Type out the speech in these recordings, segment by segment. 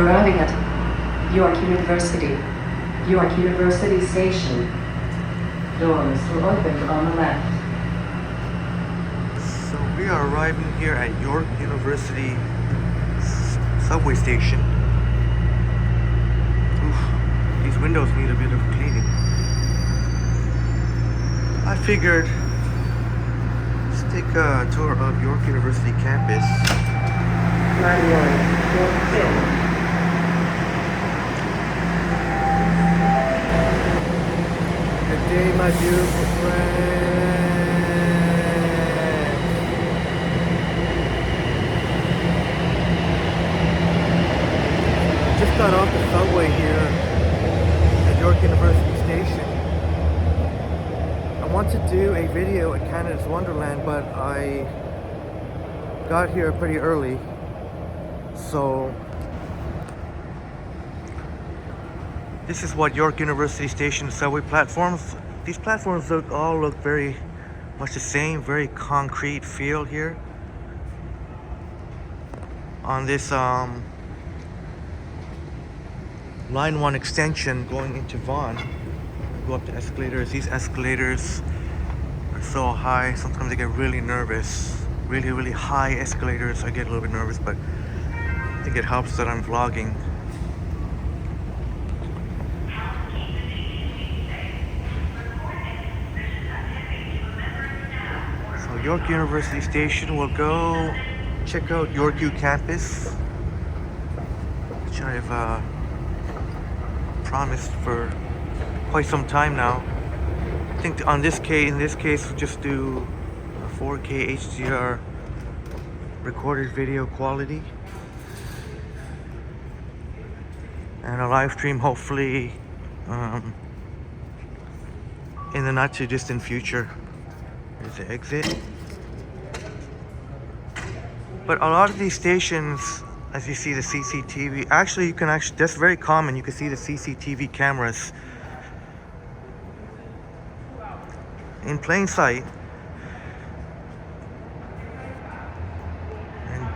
arriving at York University. York University Station. Doors will open on the left. So we are arriving here at York University subway station. Oof, these windows need a bit of cleaning. I figured let's take a tour of York University campus. Line 1, York 2. Good day, my beautiful friend. Just got off the subway here at York University Station. I want to do a video at Canada's Wonderland, but I got here pretty early, so this is what York University Station subway platforms. These platforms all look very much the same, very concrete feel here. On this line 1 extension going into Vaughan, go up the escalators. These escalators are so high, sometimes I get really nervous. Really high escalators, I get a little bit nervous, but I think it helps that I'm vlogging. York University Station, will go check out York U campus, which I've promised for quite some time now. I think in this case, we'll just do a 4K HDR recorded video quality and a live stream, hopefully in the not too distant future. There's the exit. But a lot of these stations, as you see the CCTV, that's very common. You can see the CCTV cameras in plain sight. And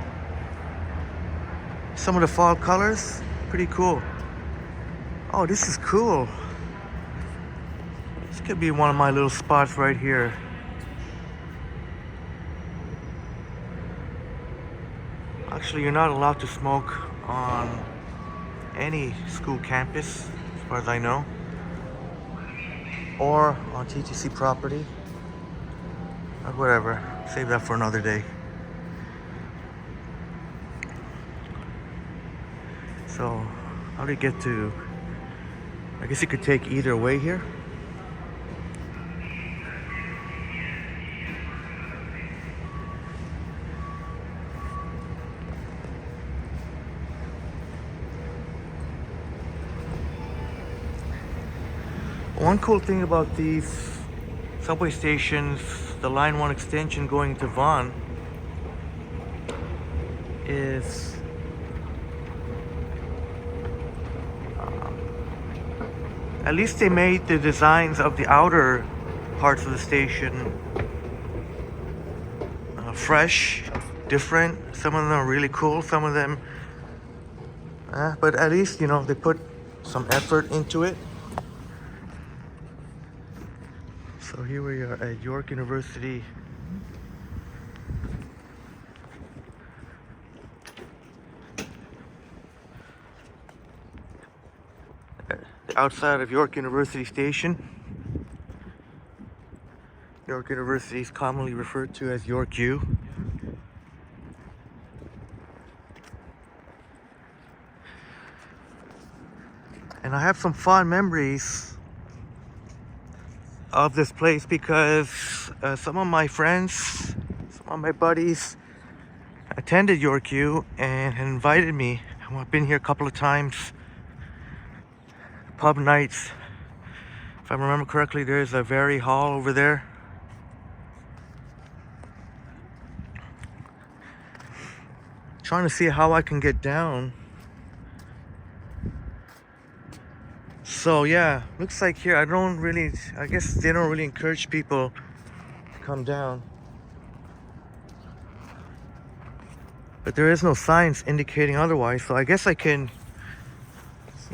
some of the fall colors, pretty cool. Oh, this is cool. This could be one of my little spots right here. Actually, you're not allowed to smoke on any school campus, as far as I know, or on TTC property, or whatever. Save that for another day. So, how do you get to, I guess you could take either way here. One cool thing about these subway stations, the line 1 extension going to Vaughan, is at least they made the designs of the outer parts of the station fresh, different. Some of them are really cool, some of them but at least, you know, they put some effort into it. So here we are at York University. The outside of York University Station. York University is commonly referred to as York U. And I have some fond memories of this place because some of my friends, some of my buddies attended York U and invited me. I've been here a couple of times. Pub nights. If I remember correctly, there's a Vari Hall over there. Trying to see how I can get down. So yeah, looks like here I guess they don't really encourage people to come down. But there is no signs indicating otherwise, so I guess I can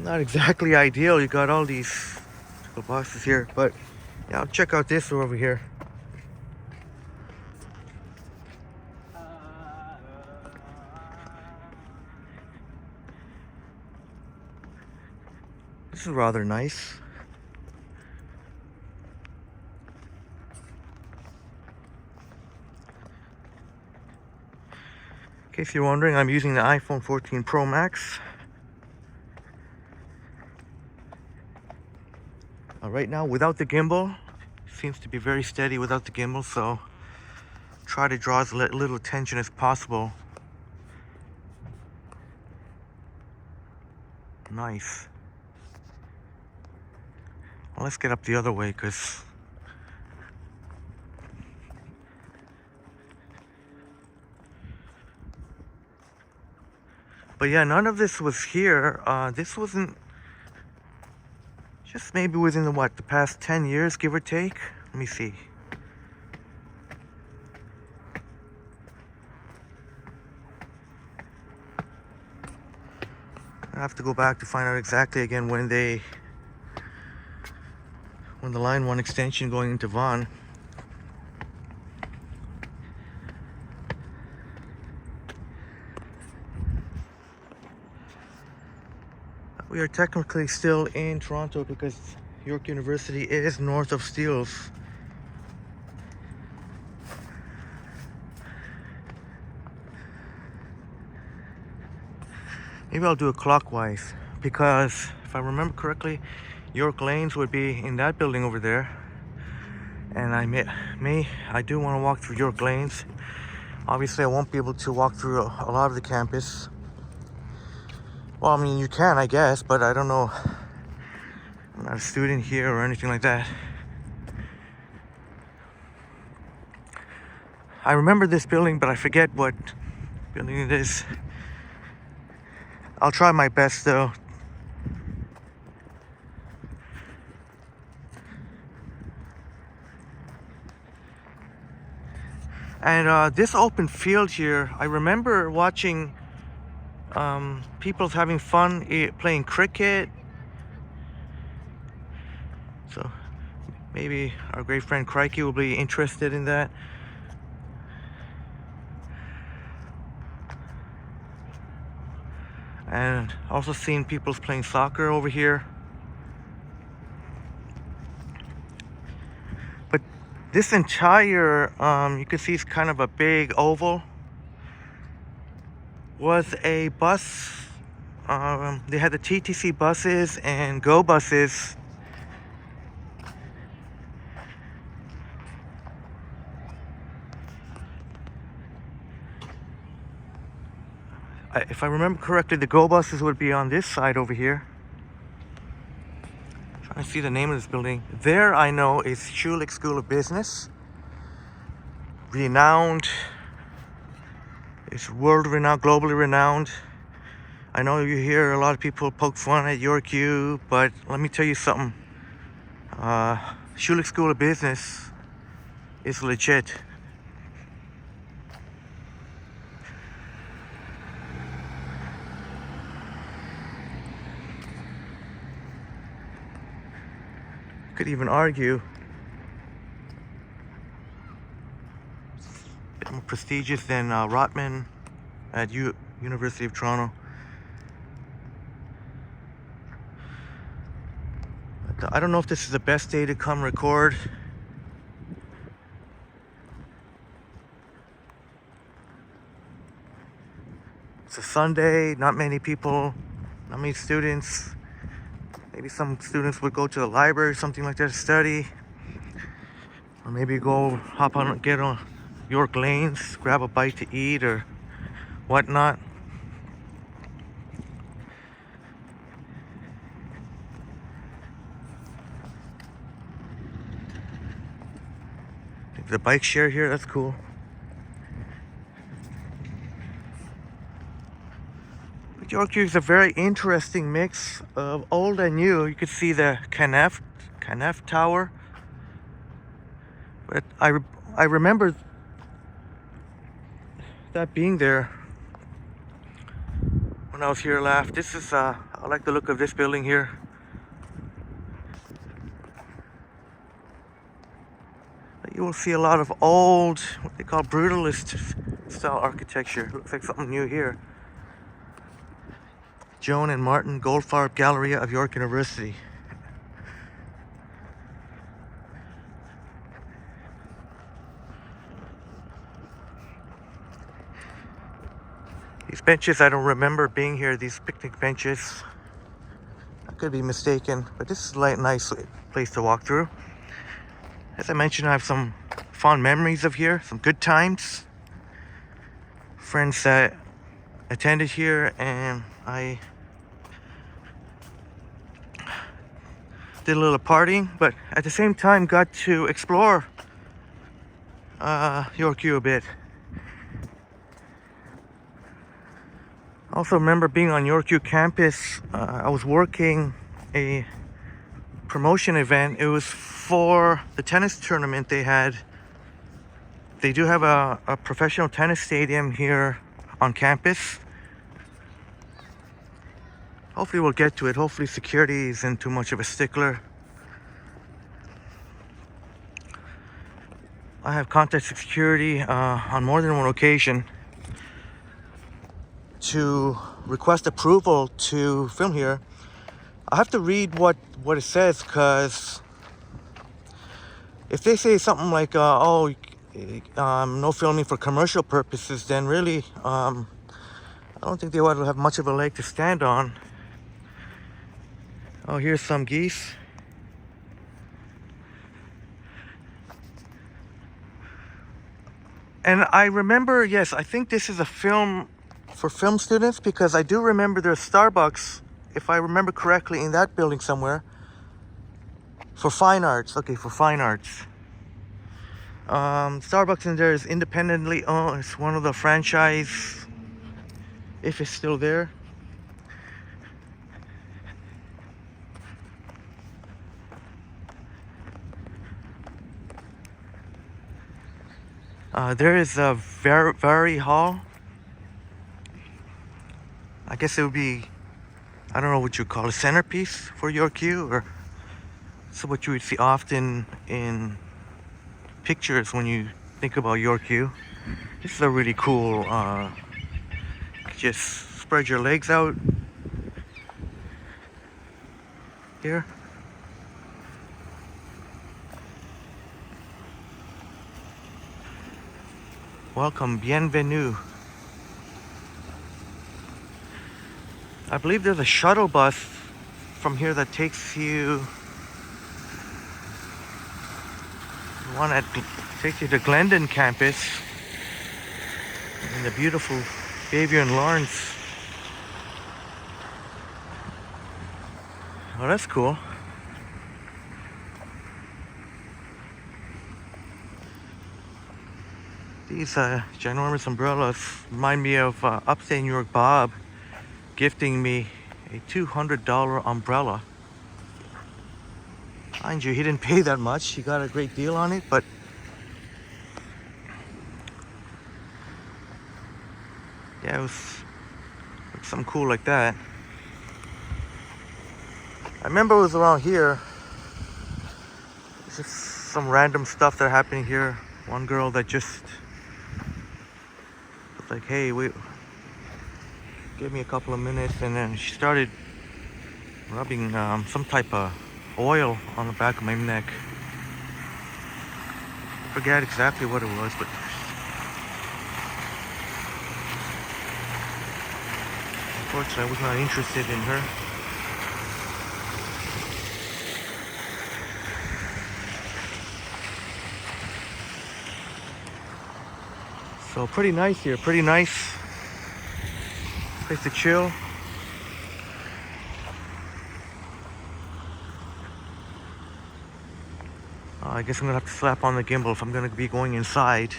Not exactly ideal. You got all these little boxes here, but yeah, I'll check out this over here. This is rather nice. In case you're wondering, I'm using the iPhone 14 Pro Max. Right now, without the gimbal, seems to be very steady without the gimbal, so try to draw as little attention as possible. Nice. Well, let's get up the other way, because but yeah, none of this was here. This wasn't, just maybe within the past 10 years, give or take. Let me see. I have to go back to find out exactly again when the line 1 extension going into Vaughan. We are technically still in Toronto because York University is north of Steeles. Maybe I'll do it clockwise, because if I remember correctly, York Lanes would be in that building over there. And I do want to walk through York Lanes. Obviously, I won't be able to walk through a lot of the campus. Well, I mean, you can, I guess, but I don't know. I'm not a student here or anything like that. I remember this building, but I forget what building it is. I'll try my best, though. And this open field here, I remember watching people having fun playing cricket. So maybe our great friend Crikey will be interested in that. And also seen people playing soccer over here. But this entire, you can see it's kind of a big oval, was a bus. They had the TTC buses and Go buses. If I remember correctly, the Go buses would be on this side over here. Trying to see the name of this building. There, I know, is Schulich School of Business. Renowned. It's world renowned, globally renowned. I know you hear a lot of people poke fun at York U, but let me tell you something. Schulich School of Business is legit. Could even argue it's a bit more prestigious than Rotman at University of Toronto. But, I don't know if this is the best day to come record. It's a Sunday, not many people, not many students. Maybe some students would go to the library or something like that to study. Or maybe go get on York Lanes, grab a bite to eat or whatnot. The bike share here, that's cool. York U is a very interesting mix of old and new. You could see the Canef Tower. But I remember that being there when I was here last. This is a I like the look of this building here. You will see a lot of old, what they call brutalist style architecture. Looks like something new here. Joan and Martin Goldfarb Galleria of York University. These benches, I don't remember being here, these picnic benches. I could be mistaken, but this is a nice place to walk through. As I mentioned, I have some fond memories of here, some good times. Friends that attended here, and I did a little partying, but at the same time got to explore York U a bit. I also remember being on York U campus. I was working a promotion event. It was for the tennis tournament they had. They do have a professional tennis stadium here on campus. Hopefully we'll get to it. Hopefully security isn't too much of a stickler. I have contacted security on more than one occasion to request approval to film here. I have to read what it says, because if they say something like, no filming for commercial purposes, then really, I don't think they would have much of a leg to stand on. Oh, here's some geese. And I remember, yes, I think this is a film for film students, because I do remember there's Starbucks, if I remember correctly, in that building somewhere. For fine arts, okay, for fine arts. Starbucks in there is independently owned. It's one of the franchise, if it's still there. There is a Vari Hall. I guess it would be, I don't know what you call a centerpiece for York U, or so what you would see often in pictures when you think about York U. This is a really cool, just spread your legs out here. Welcome, bienvenue. I believe there's a shuttle bus from here that takes you, one that takes you to Glendon campus in the beautiful Bergeron Lawrence. Well, that's cool. These ginormous umbrellas remind me of upstate New York Bob gifting me a $200 umbrella. Mind you, he didn't pay that much. He got a great deal on it, but yeah, it was something cool like that. I remember it was around here. It's just some random stuff that happened here. One girl that just was like, hey, wait, give me a couple of minutes, and then she started rubbing some type of oil on the back of my neck. I forget exactly what it was, but unfortunately I was not interested in her. So pretty nice here, pretty nice place to chill. I guess I'm gonna have to slap on the gimbal if I'm gonna be going inside.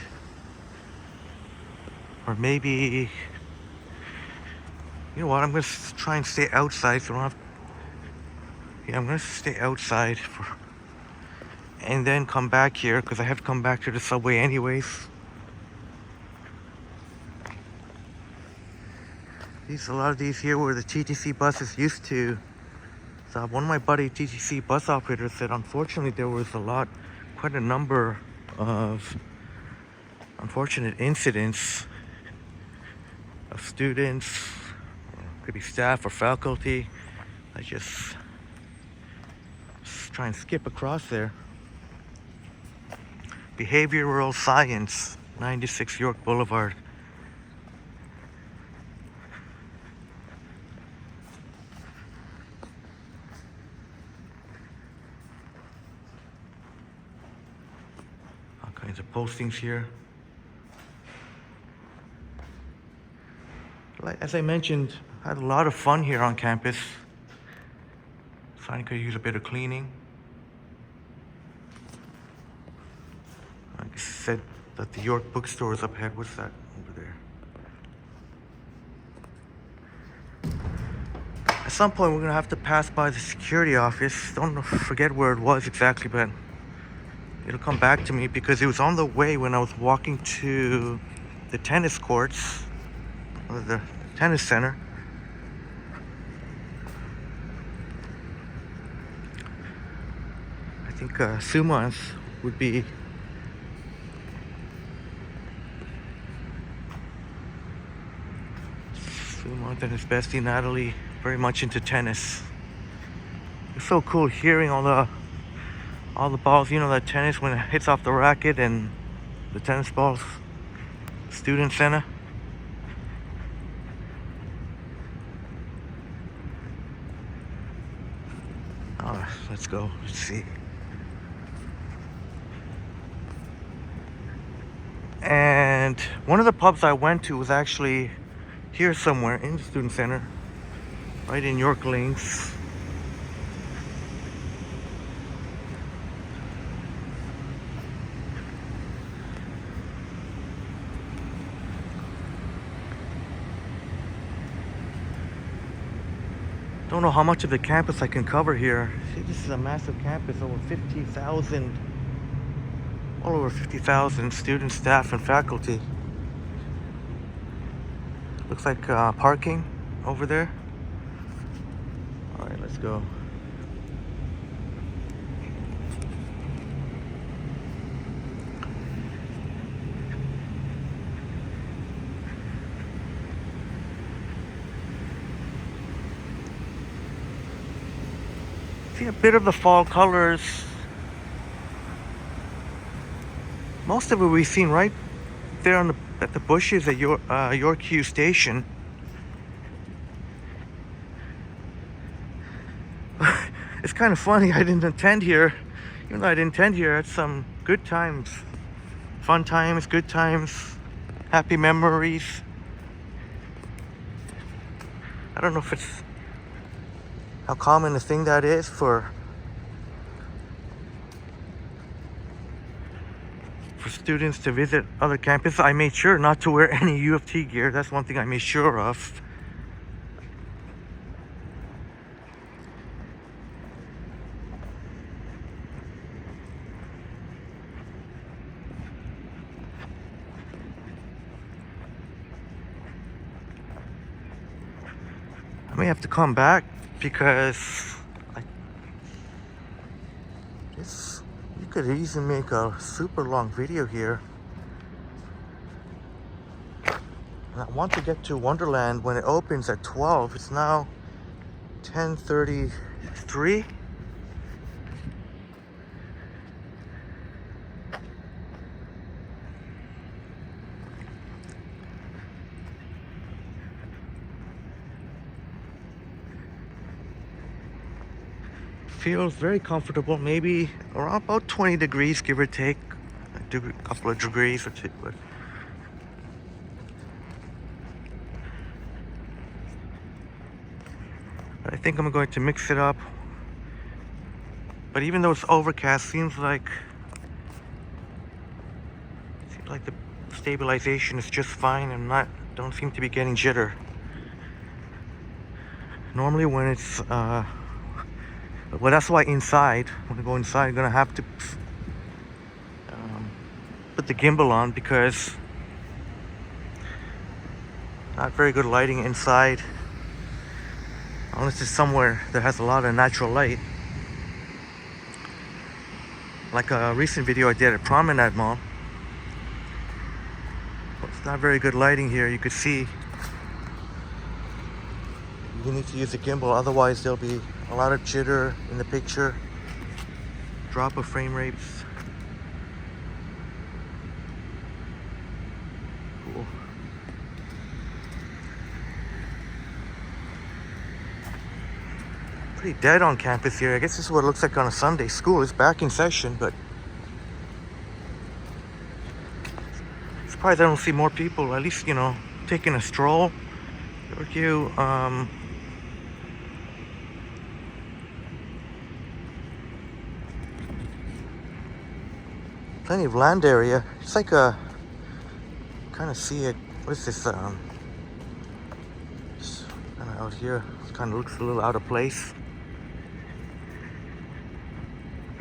Or maybe, you know what, I'm gonna try and stay outside so I don't have, yeah, I'm gonna stay outside and then come back here, because I have to come back to the subway anyways. A lot of these here were the TTC buses used to. So one of my buddy TTC bus operators said, unfortunately, there was quite a number of unfortunate incidents of students, or could be staff or faculty. I just try and skip across there. Behavioral Science, 96 York Boulevard. All kinds of postings here. As I mentioned, I had a lot of fun here on campus. Sonia could use a bit of cleaning. I said that the York bookstore is up ahead. What's that over there? At some point, we're gonna have to pass by the security office. Forget where it was exactly, but it'll come back to me because it was on the way when I was walking to the tennis courts, or the tennis center. I think Sumans would be Sumant and his bestie Natalie, very much into tennis. It's so cool hearing all the balls, you know, that tennis when it hits off the racket and the tennis balls, student center. Let's go. Let's see. And one of the pubs I went to was actually here somewhere in the student center, right in York Links. Don't know how much of the campus I can cover here. See, this is a massive campus, all over 50,000 students, staff, and faculty. Looks like parking over there. All right, let's go. See a bit of the fall colors. Most of it we've seen right there at the bushes at York Station. It's kind of funny. I didn't attend here. Even though I didn't attend here, I had some good times, fun times, good times, happy memories. I don't know if it's how common a thing that is for students to visit other campuses. I made sure not to wear any U of T gear. That's one thing I made sure of. I may have to come back because you could easily make a super long video here. And I want to get to Wonderland when it opens at 12. It's now 10:33. Feels very comfortable, maybe around about 20 degrees, give or take a couple of degrees or two. But I think I'm going to mix it up. But even though it's overcast, seems like the stabilization is just fine and don't seem to be getting jitter. Normally when it's well, that's why inside, when I go inside, I'm gonna have to put the gimbal on because Not very good lighting inside. Unless it's somewhere that has a lot of natural light. Like a recent video I did at Promenade Mall. It's not very good lighting here. You could see you need to use a gimbal, otherwise there'll be a lot of jitter in the picture, drop of frame rates. Cool. Pretty dead on campus here. I guess this is what it looks like on a Sunday. School is back in session, but surprised I don't see more people, at least, you know, taking a stroll. Yorkview, plenty of land area. It's like a, kind of see it, what is this, kind of out here. It kind of looks a little out of place.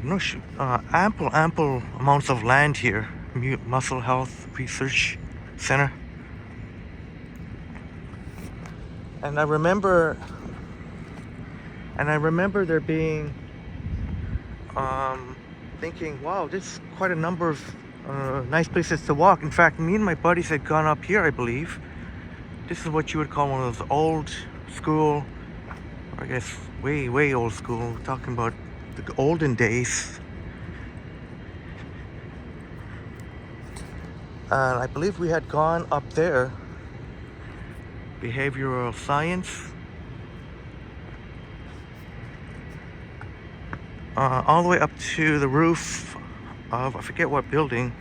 No, ample amounts of land here. Muscle Health Research Center. And I remember there being thinking, wow, there's quite a number of nice places to walk. In fact, me and my buddies had gone up here, I believe. This is what you would call one of those old school, or I guess way old school. We're talking about the olden days. And I believe we had gone up there. Behavioral science. All the way up to the roof of, I forget what building.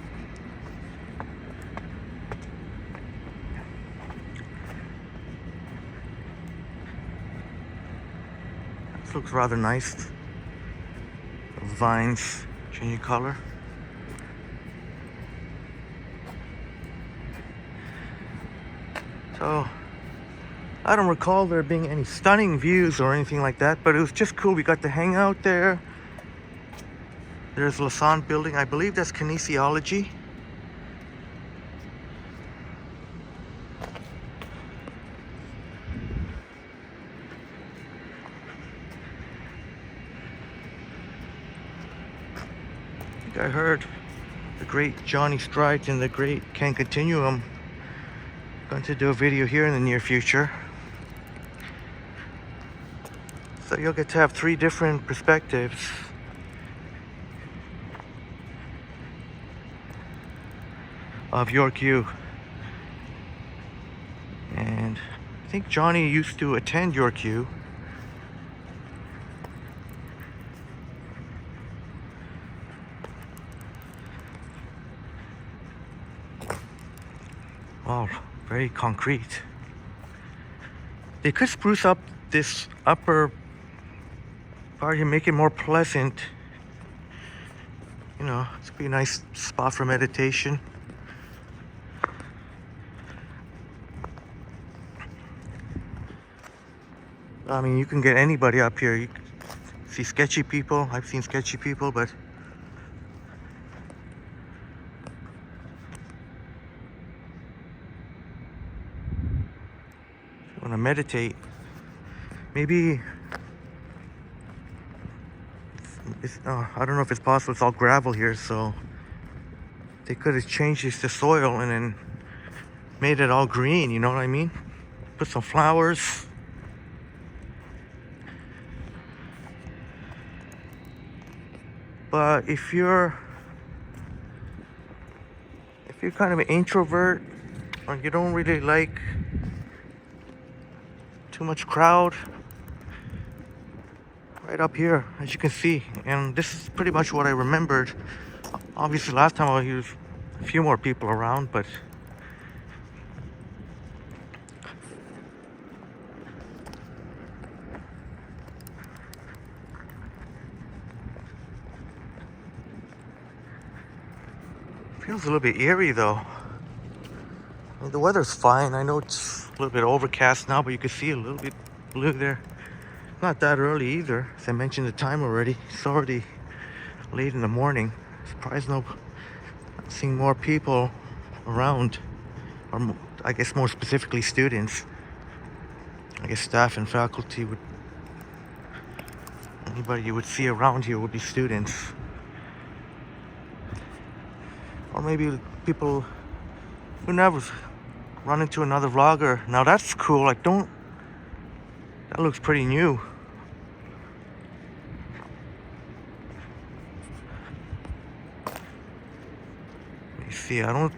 This looks rather nice. Vines changing color. So I don't recall there being any stunning views or anything like that, but it was just cool. We got to hang out there. There's Lassonde building. I believe that's kinesiology. I think I heard the great Johnny Strite and the great Ken Continuum going to do a video here in the near future. So you'll get to have 3 different perspectives. Of Yorkview. And I think Johnny used to attend Yorkview. Wow, very concrete. They could spruce up this upper part here, make it more pleasant. You know, it's be a nice spot for meditation. I mean, you can get anybody up here. You see sketchy people. I've seen sketchy people, but if you want to meditate, maybe I don't know if it's possible. It's all gravel here, so they could have changed this to soil and then made it all green. You know what I mean? Put some flowers. But if you're kind of an introvert or you don't really like too much crowd, right up here, as you can see, and this is pretty much what I remembered. Obviously last time I was a few more people around, but feels a little bit eerie though. I mean, the weather's fine. I know it's a little bit overcast now, but you can see a little bit blue there. Not that early either. As I mentioned the time already. It's already late in the morning. Surprised not seeing more people around. Or I guess more specifically students. I guess staff and faculty would, anybody you would see around here would be students. Or maybe people who never run into another vlogger. Now that's cool. Like, that looks pretty new. Let me see. I don't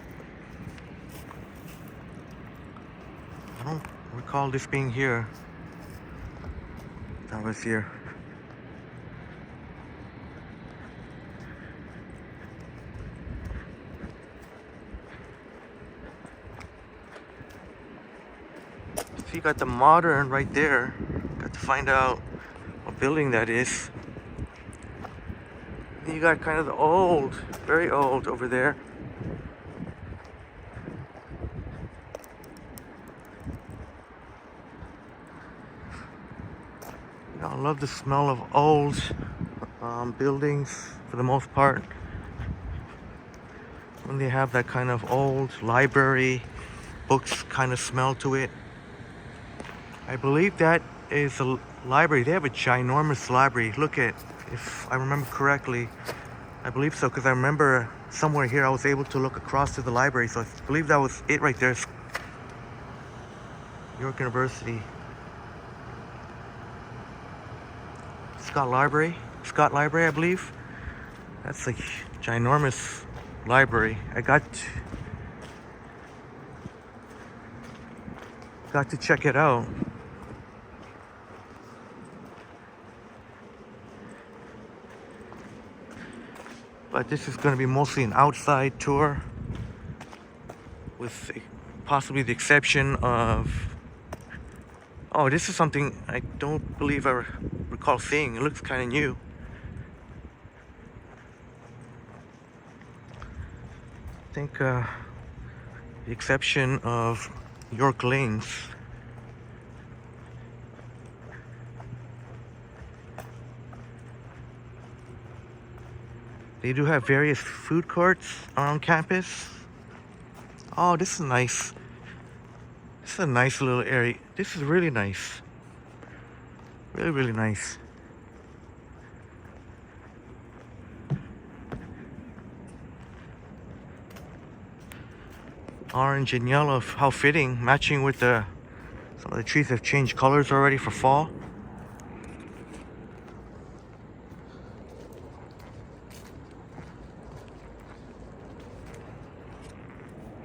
recall this being here. That was here. So you got the modern right there. Got to find out what building that is. And you got kind of the old, very old over there. You know, I love the smell of old buildings for the most part. When they have that kind of old library, books kind of smell to it. I believe that is a library. They have a ginormous library. Look at, if I remember correctly, I believe so, because I remember somewhere here I was able to look across to the library. So I believe that was it right there. York University. Scott Library, I believe. That's a ginormous library. I got to check it out. But this is going to be mostly an outside tour, with possibly the exception of, oh, this is something I don't believe I recall seeing. It looks kind of new. I think the exception of York Lanes. They do have various food courts around campus. Oh, this is nice. This is a nice little area. This is really nice. Really, really nice. Orange and yellow, how fitting, matching with some of the trees have changed colors already for fall.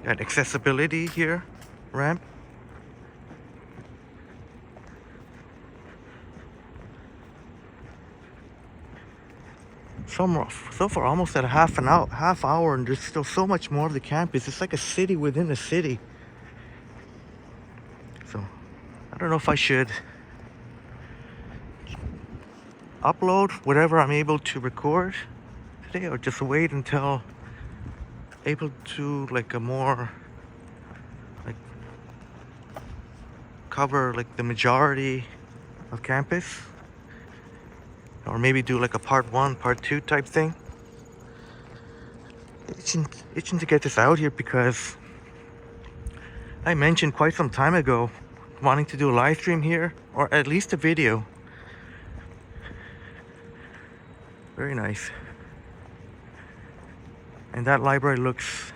Got accessibility here, ramp. So far almost at a half hour, and there's still so much more of the campus. It's like a city within a city. So I don't know if I should upload whatever I'm able to record today, or just wait until able to like a more like cover like the majority of campus, or maybe do like a part 1, part 2 type thing. Itching to get this out here, because I mentioned quite some time ago wanting to do a live stream here, or at least a video. Very nice. And that library looks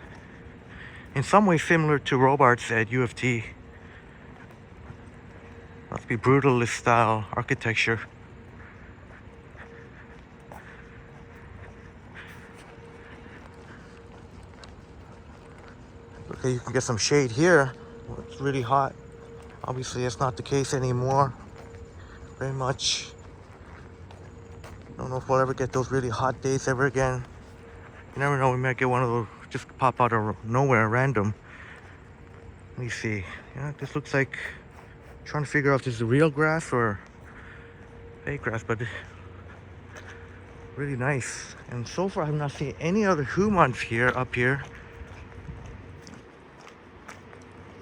in some way similar to Robarts at U of T. Must be brutalist style architecture. Okay, you can get some shade here. It's really hot. Obviously, that's not the case anymore. Very much. Don't know if we'll ever get those really hot days ever again. You never know, we might get one of those just pop out of nowhere, random. Let me see. Yeah, this looks like, trying to figure out if this is real grass or fake grass, but really nice. And so far, I have not seen any other humans here, up here.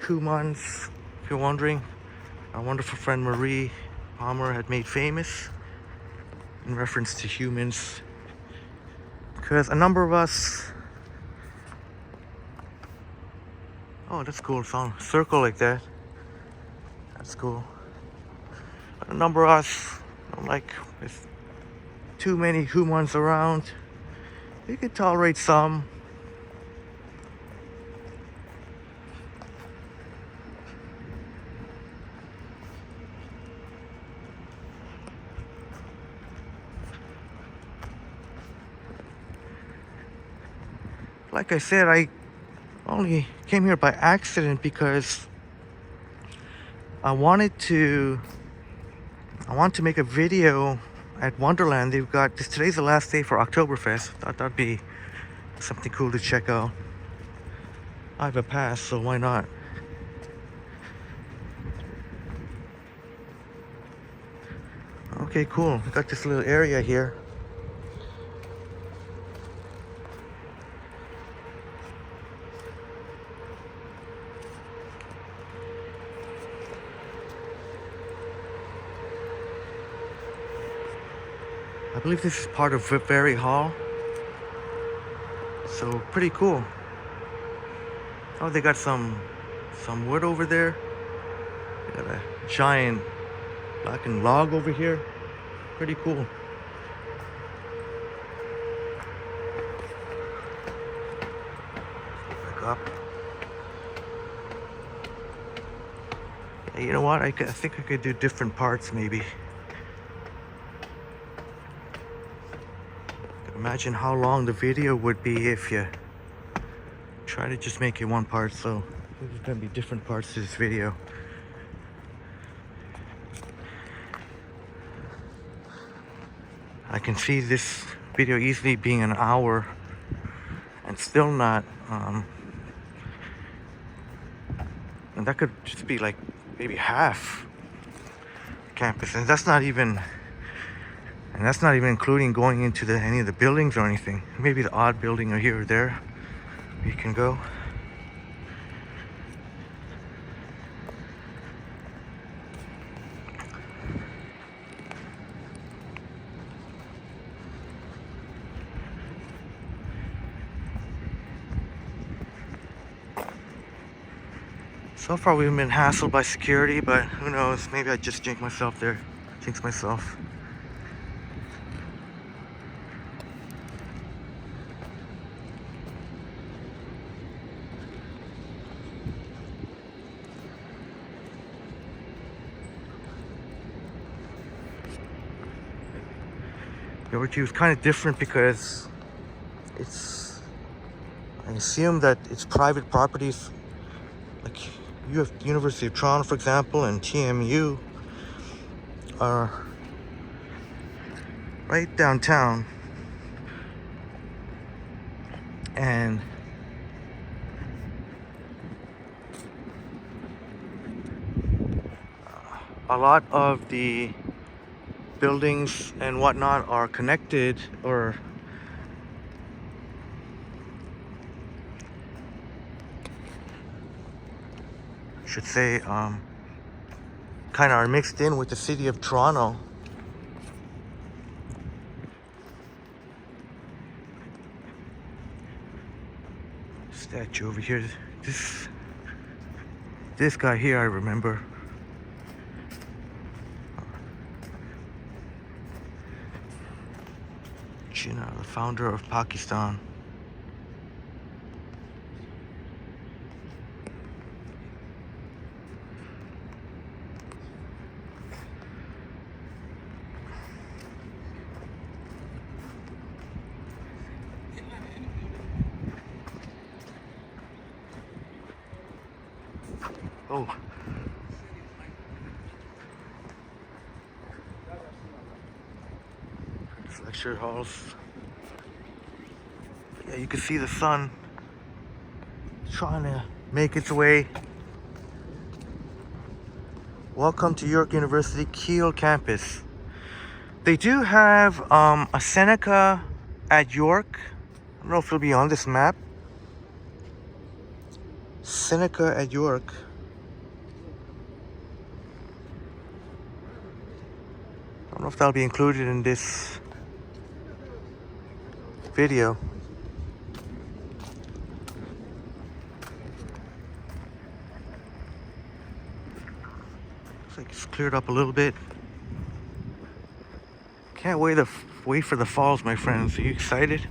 Humans, if you're wondering, our wonderful friend Marie Palmer had made famous in reference to humans, because a number of us, Oh, that's cool. It's on a circle like that. That's cool. But a number of us don't like with too many humans around. You can tolerate some. Like I said, I only came here by accident because I wanted to make a video at Wonderland. They've got this, today's the last day for Oktoberfest. Thought that'd be something cool to check out. I have a pass, so why not? Okay, cool. We got this little area here. I believe this is part of Vari Hall. So pretty cool. Oh, they got some wood over there. They got a giant blackened log over here. Pretty cool. Back up. Yeah, you know what? I think I could do different parts maybe. Imagine how long the video would be if you try to just make it one part. So there's gonna be different parts to this video. I can see this video easily being an hour and still not and that could just be like maybe half campus, and that's not even including going into any of the buildings or anything. Maybe the odd building or here or there you can go. So far we've been hassled by security, but who knows, maybe I just jinx myself. York is kind of different because I assume that it's private properties. Like you have University of Toronto, for example, and TMU are right downtown, and a lot of the buildings and whatnot are connected, or I should say kind of are mixed in with the city of Toronto. Statue over here. This guy here I remember. Jinnah, the founder of Pakistan. Oh. Lecture halls. Yeah, you can see the sun trying to make its way. Welcome to York University Kiel campus. They do have a Seneca at York. I don't know if it'll be on this map. Seneca at York. I don't know if that'll be included in this video. cleared up a little bit. Can't wait for the falls, my friends. Are you excited?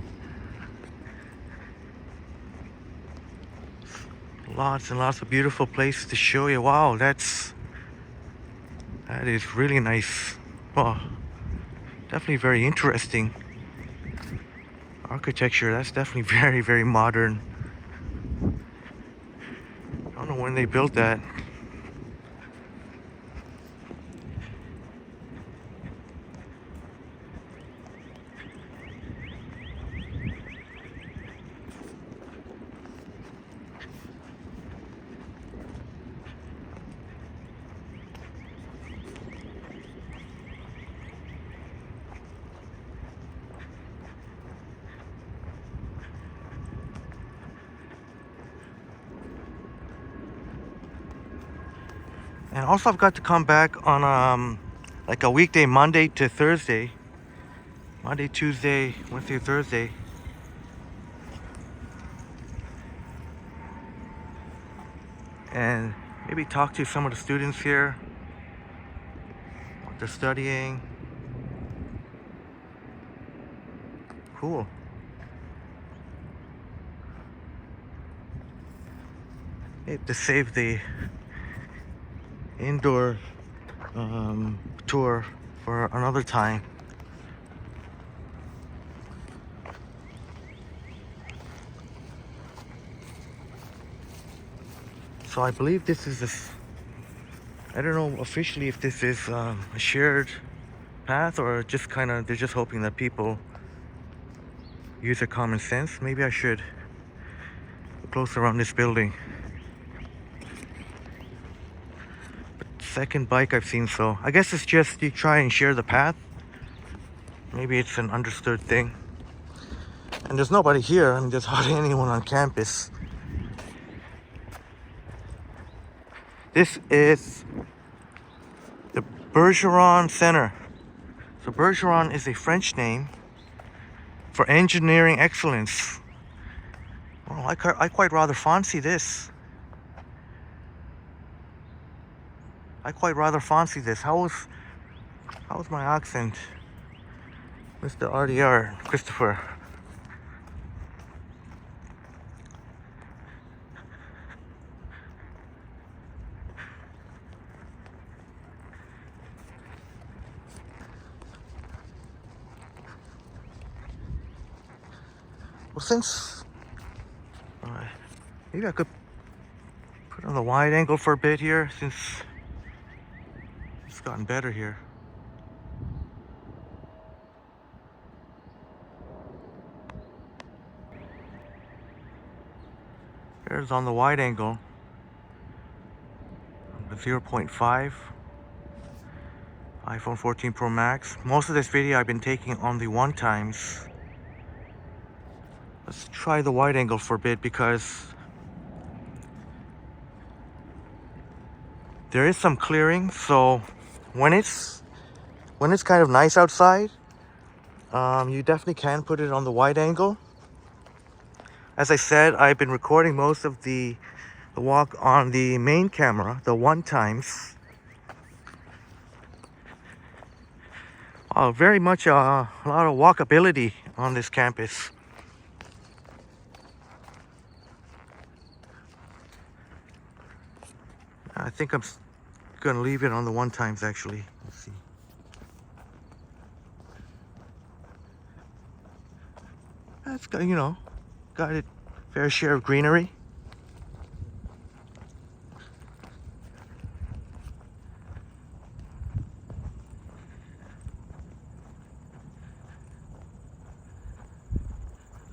Lots and lots of beautiful places to show you. Wow, that is really nice. Well, definitely very interesting architecture. That's definitely very, very modern. I don't know when they built that. And also I've got to come back on like a weekday, Monday to Thursday. Monday, Tuesday, Wednesday, Thursday. And maybe talk to some of the students here, what they're studying. Cool. Maybe to save the indoor tour for another time. So I believe this is I don't know officially if this is a shared path or just kind of they're just hoping that people use their common sense. Maybe I should go close around this building. Second bike I've seen, so I guess it's just you try and share the path. Maybe it's an understood thing. And there's nobody here. I mean, there's hardly anyone on campus. This is the Bergeron Center. So Bergeron is a French name for engineering excellence. Well, I quite rather fancy this. I quite rather fancy this. How's my accent, Mr. RDR, Christopher? Well, since maybe I could put on the wide angle for a bit here, since it's gotten better here. Here's on the wide angle, the 0.5 iPhone 14 Pro Max. Most of this video I've been taking on the 1x. Let's try the wide angle for a bit because there is some clearing. So when it's kind of nice outside, you definitely can put it on the wide angle. As I said, I've been recording most of the walk on the main camera, the 1x. Very much a lot of walkability on this campus. I think I'm gonna leave it on the 1x actually. Let's see. That's got, you know, got a fair share of greenery.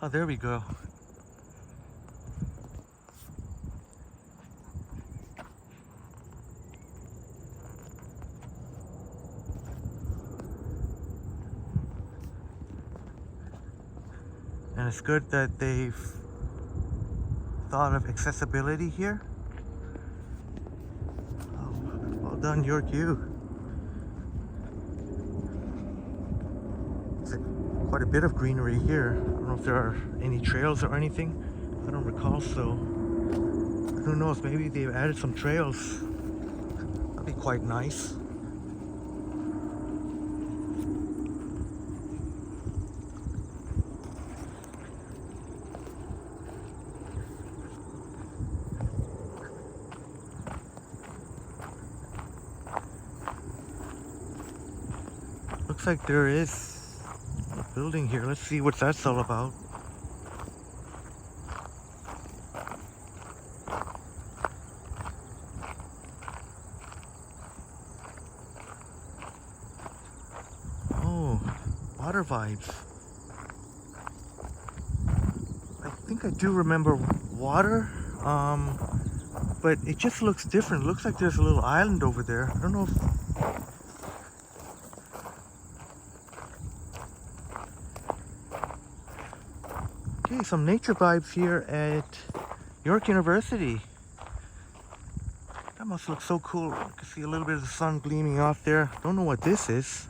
Oh, there we go. And it's good that they've thought of accessibility here. Oh, well done, York U. There's quite a bit of greenery here. I don't know if there are any trails or anything. I don't recall, so who knows, maybe they've added some trails. That'd be quite nice. Looks like there is a building here. Let's see what that's all about. Oh, water vibes. I think I do remember water, but it just looks different. It looks like there's a little island over there. I don't know if... Okay, some nature vibes here at York University. That must look so cool. You can see a little bit of the sun gleaming off there. Don't know what this is.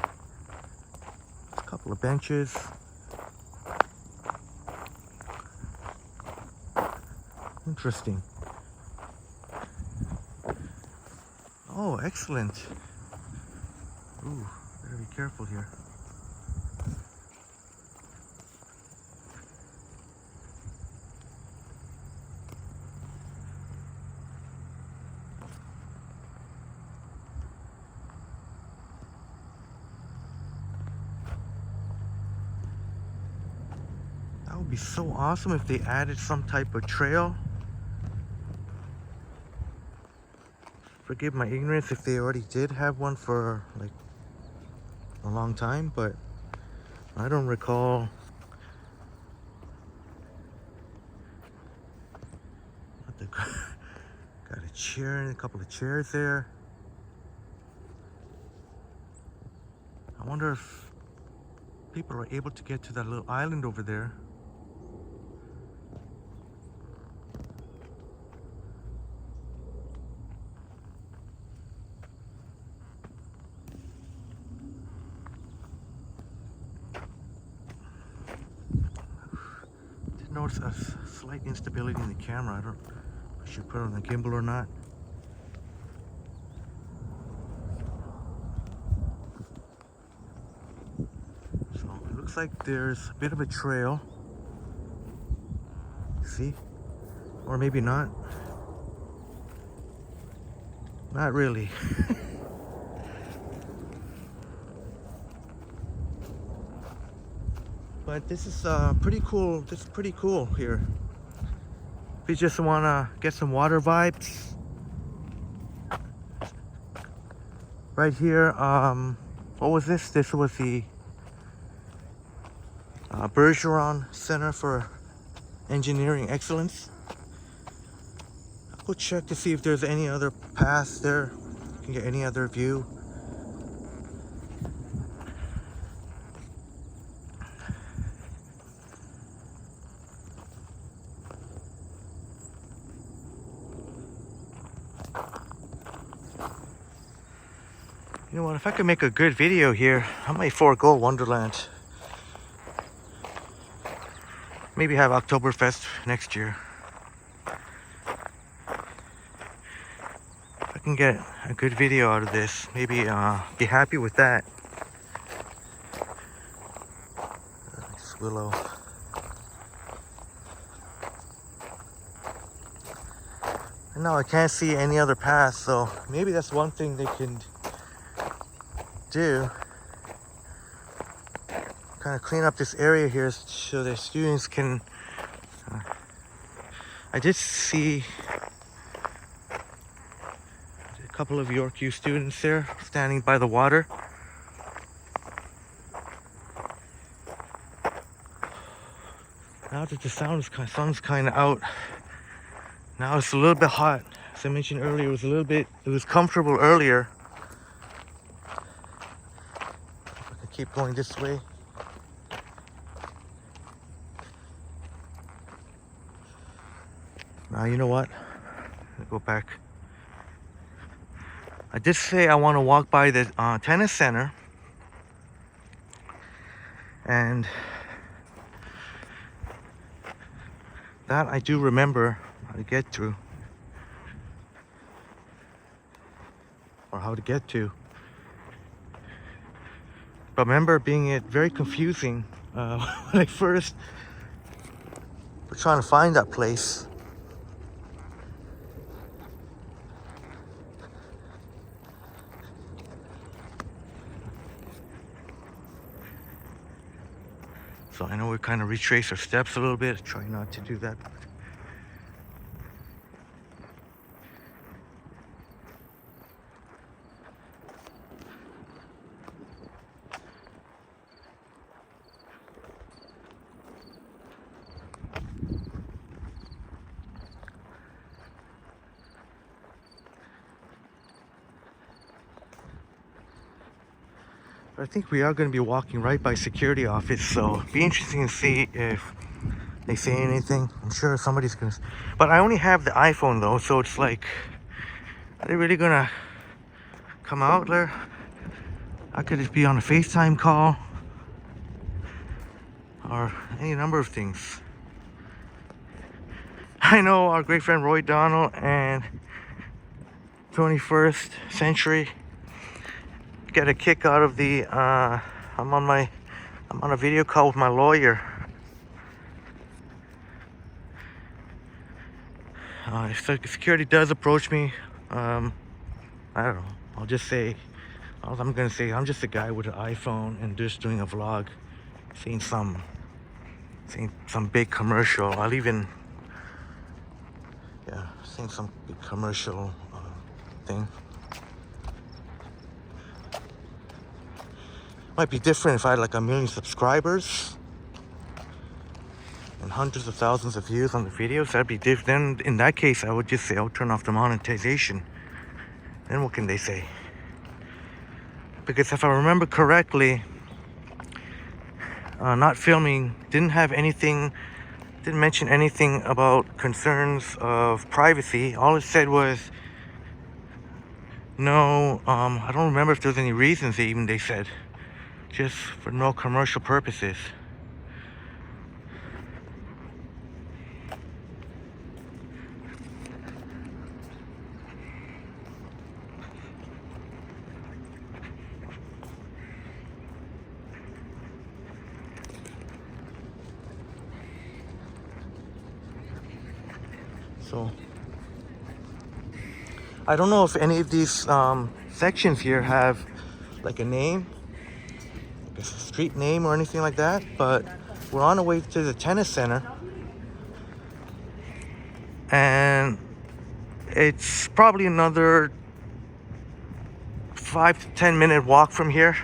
A couple of benches. Interesting. Oh, excellent. Ooh, better be careful here. That would be so awesome if they added some type of trail. Forgive my ignorance if they already did have one for like a long time, but I don't recall. Got a chair and a couple of chairs there. I wonder if people are able to get to that little island over there. Notice a slight instability in the camera. I don't know if I should put it on the gimbal or not. So it looks like there's a bit of a trail. See? Or maybe not. Not really. But this is pretty cool. This is pretty cool here. If you just want to get some water vibes. Right here, what was this? This was the Bergeron Center for Engineering Excellence. I'll go check to see if there's any other paths there. You can get any other view. You know what, if I could make a good video here, I might forego Wonderland. Maybe have Oktoberfest next year. If I can get a good video out of this, maybe be happy with that. Nice willow. And now I can't see any other path, so maybe that's one thing they can do, kind of clean up this area here so the students can I did see a couple of York U students there standing by the water. Now that the sun's kind of out, now it's a little bit hot. As I mentioned earlier, it was comfortable earlier. Keep going this way. Now you know what? I'll go back. I did say I want to walk by the tennis center, and that I do remember how to get through, or how to get to. But I remember being very confusing when I first was trying to find that place. So I know we kind of retrace our steps a little bit. Try not to do that. I think we are going to be walking right by security office, so it'd be interesting to see if they say anything. I'm sure somebody's going to... But I only have the iPhone though, so it's like... Are they really going to come out there? I could just be on a FaceTime call. Or any number of things. I know our great friend Roy Donald and 21st Century get a kick out of the I'm on a video call with my lawyer. If the security does approach me, I don't know, I'll just say, all I'm gonna say, I'm just a guy with an iPhone and just doing a vlog, seeing some big commercial. I'll even, yeah, seeing some big commercial thing. Might be different if I had like 1 million subscribers and hundreds of thousands of views on the videos. That'd be different. Then in that case, I would just say I'll turn off the monetization. Then what can they say? Because if I remember correctly, not filming didn't mention anything about concerns of privacy. All it said was no. I don't remember if there's any reasons they said. Just for no commercial purposes. So I don't know if any of these sections here have like a name, like a street name or anything like that, but we're on our way to the tennis center and it's probably another 5 to 10 minute walk from here.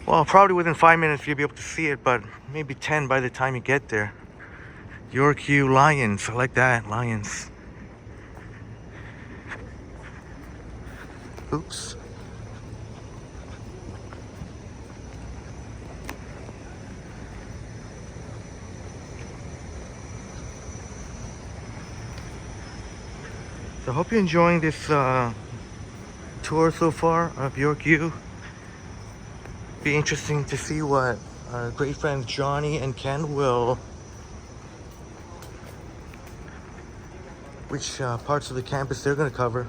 Well, probably within 5 minutes you'll be able to see it, but maybe 10 by the time you get there. York U Lions, I like that, Lions. Oops. So I hope you're enjoying this tour so far of York U. Be interesting to see what our great friends Johnny and Ken will, which parts of the campus they're going to cover.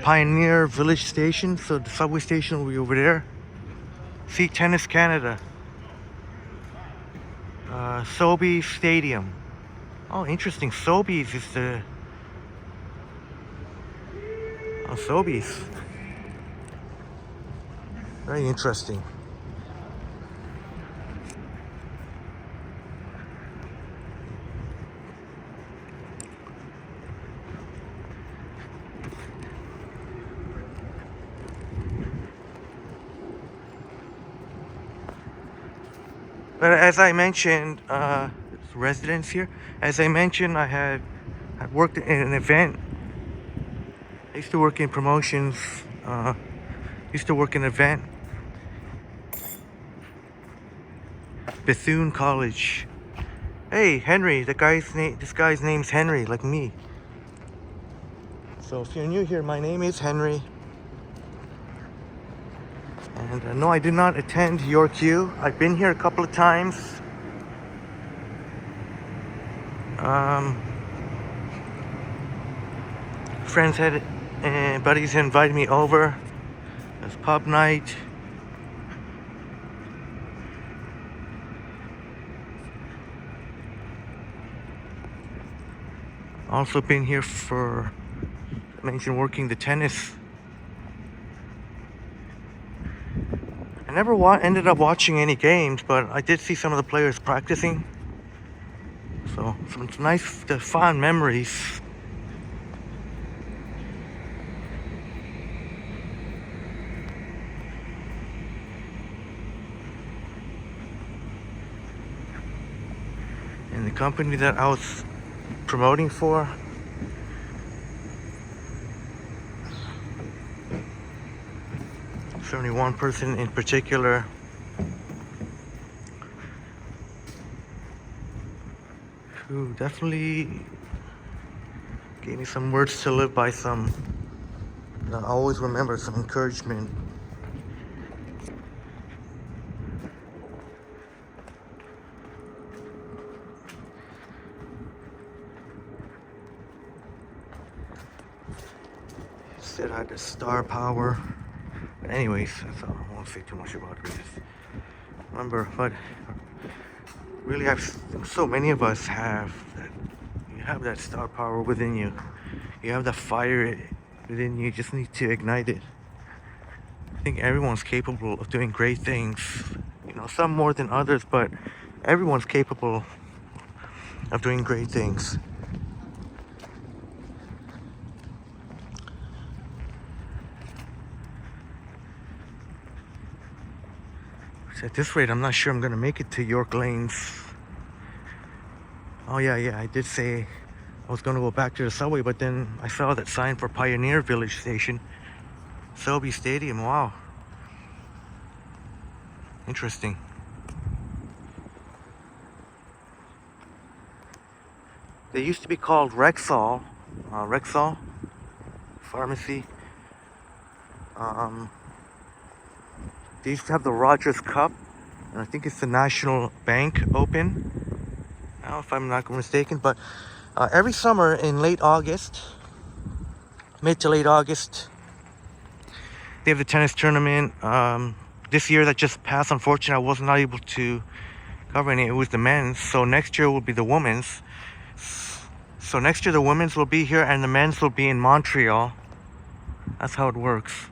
Pioneer Village Station, so the subway station will be over there. See Tennis Canada. Sobey Stadium. Oh, interesting. Sobey's is the... Oh, Sobey's. Very interesting. But as I mentioned, residents here. As I mentioned, I've worked in an event. I used to work in promotions. Used to work in an event. Bethune College. Hey, Henry. This guy's name's Henry, like me. So if you're new here, my name is Henry. And no, I did not attend York U. I've been here a couple of times. Friends and buddies had invited me over There's pub night. Also been here for, I mentioned, working the tennis. I never ended up watching any games, but I did see some of the players practicing. So some nice, fond memories. And the company that I was promoting for, certainly one person in particular who definitely gave me some words to live by, some that I always remember, some encouragement. Said I had the star power. But anyways, that's all. I won't say too much about this. Remember, but really, so many of us have that. You have that star power within you. You have the fire within you. You just need to ignite it. I think everyone's capable of doing great things. You know, some more than others, but everyone's capable of doing great things. At this rate, I'm not sure I'm gonna make it to York Lanes. Oh yeah, I did say I was gonna go back to the subway, but then I saw that sign for Pioneer Village Station, Sobey Stadium. Wow, interesting. They used to be called Rexall Pharmacy. They used to have the Rogers Cup, and I think it's the National Bank Open now, if I'm not mistaken. But every summer in late August, mid to late August, they have the tennis tournament. This year that just passed, unfortunately, I was not able to cover any. It was the men's, so next year will be the women's. So next year the women's will be here and the men's will be in Montreal. That's how it works.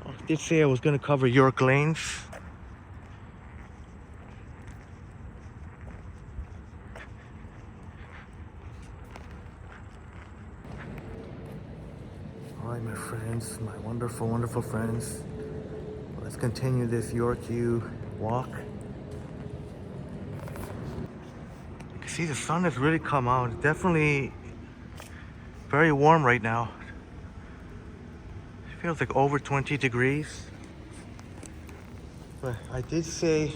I did say I was going to cover York Lanes. Alright, my friends, my wonderful, wonderful friends. Let's continue this York U walk. You can see the sun has really come out. It's definitely very warm right now. It feels like over 20 degrees. But I did say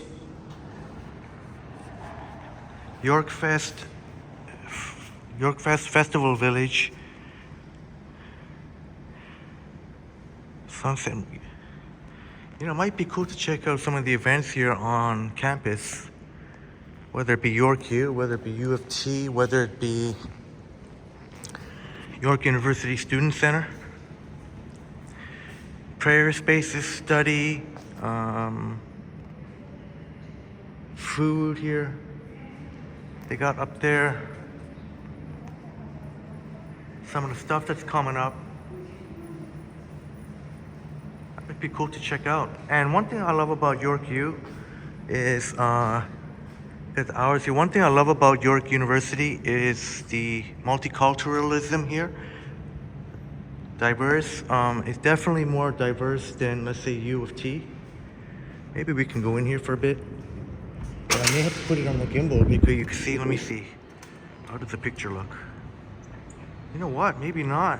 York Fest Festival Village. Sunset. You know, it might be cool to check out some of the events here on campus. Whether it be York U, whether it be U of T, whether it be York University Student Center. Prayer spaces, study, food here. They got up there some of the stuff that's coming up. That would be cool to check out. And one thing I love about York U is one thing I love about York University is the multiculturalism here. Diverse. It's definitely more diverse than, let's say, U of T. Maybe we can go in here for a bit. But I may have to put it on the gimbal because you can see. Let me see. How does the picture look? You know what? Maybe not.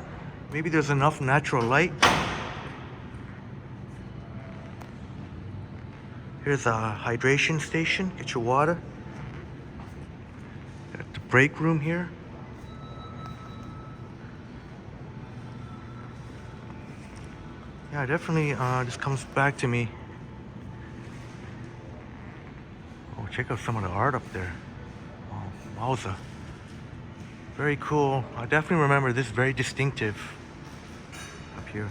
Maybe there's enough natural light. Here's a hydration station. Get your water. Got the break room here. Yeah, definitely this comes back to me. Oh, check out some of the art up there. Oh, wowza. Very cool. I definitely remember this, very distinctive up here.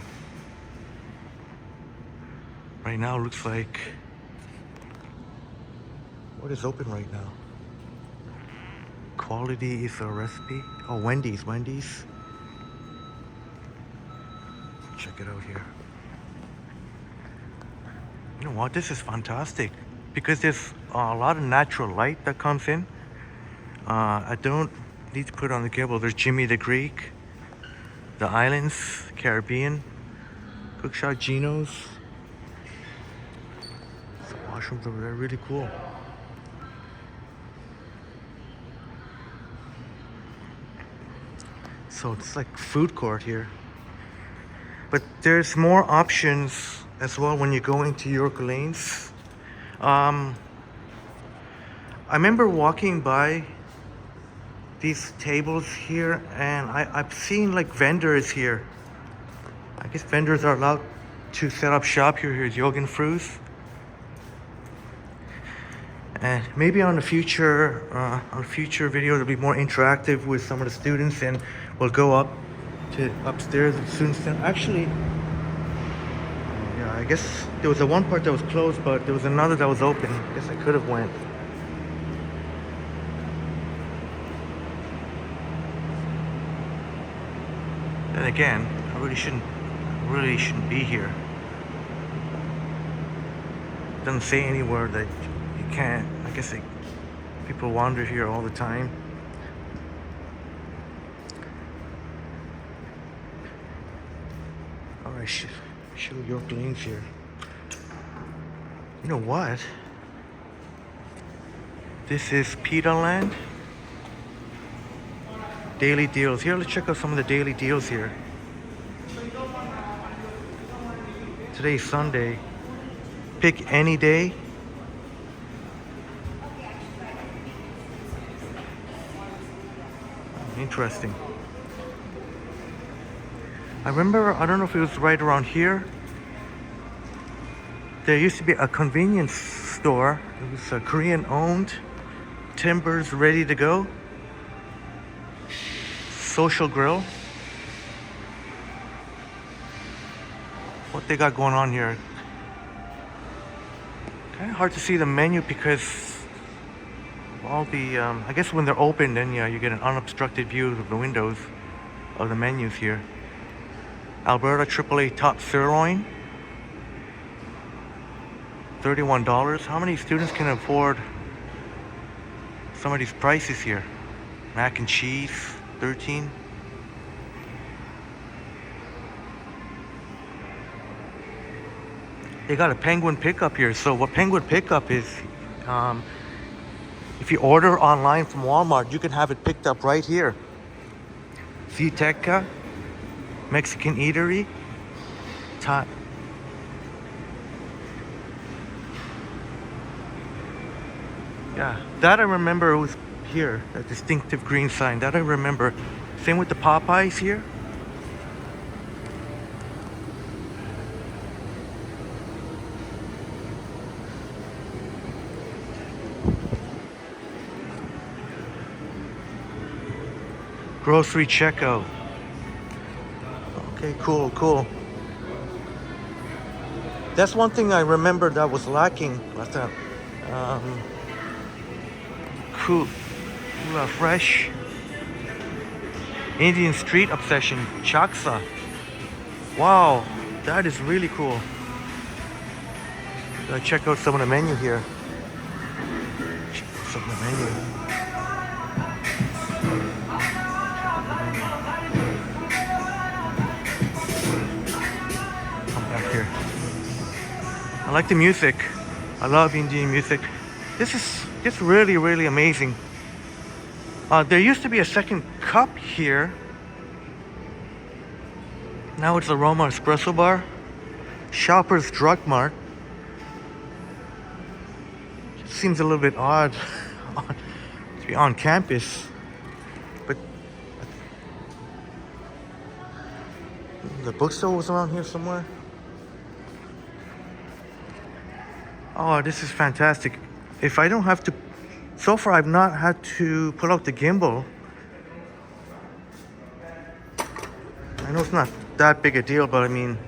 Right now looks like, what is open right now? Quality is a recipe. Oh, Wendy's. Check it out here. You know what? This is fantastic because there's a lot of natural light that comes in. I don't need to put on the cable. There's Jimmy the Greek, the Islands, Caribbean, Cookshot Geno's. The washrooms over there, really cool. So it's like food court here. But there's more options as well when you go into York Lanes. I remember walking by these tables here and I've seen like vendors here. I guess vendors are allowed to set up shop here. Here's Yogan Fruits. And maybe on a future video it'll be more interactive with some of the students and we'll go up to upstairs with students. Actually, yeah, I guess there was a one part that was closed, but there was another that was open. I guess I could have went. Then again, I really shouldn't be here. It doesn't say anywhere that you can't. I guess people wander here all the time. Alright, show York Lanes here. You know what? This is Pita Land. Daily deals. Here, let's check out some of the daily deals here. Today's Sunday. Pick any day. Interesting. I remember, I don't know if it was right around here. There used to be a convenience store. It was a Korean owned. Timbers ready to go. Social grill. What they got going on here? Kind of hard to see the menu because of all the, I guess when they're open, then yeah, you get an unobstructed view of the windows of the menus here. Alberta AAA top sirloin, $31. How many students can afford some of these prices here? Mac and cheese, $13. They got a Penguin pickup here. So what Penguin pickup is, if you order online from Walmart, you can have it picked up right here. Seneca Mexican eatery. Yeah, that I remember was here, that distinctive green sign. That I remember. Same with the Popeyes here. Grocery checkout. Okay, cool. That's one thing I remember that was lacking last time. Cool, fresh. Indian street obsession, Chaksa. Wow, that is really cool. Gotta check out some of the menu here. Some of the menu. I like the music. I love Indian music. This is just really amazing. There used to be a second cup here. Now it's Aroma Espresso Bar. Shoppers Drug Mart. Just seems a little bit odd to be on campus. But the bookstore was around here somewhere. Oh, this is fantastic. If I don't have to, so far I've not had to pull out the gimbal I know it's not that big a deal, but I mean,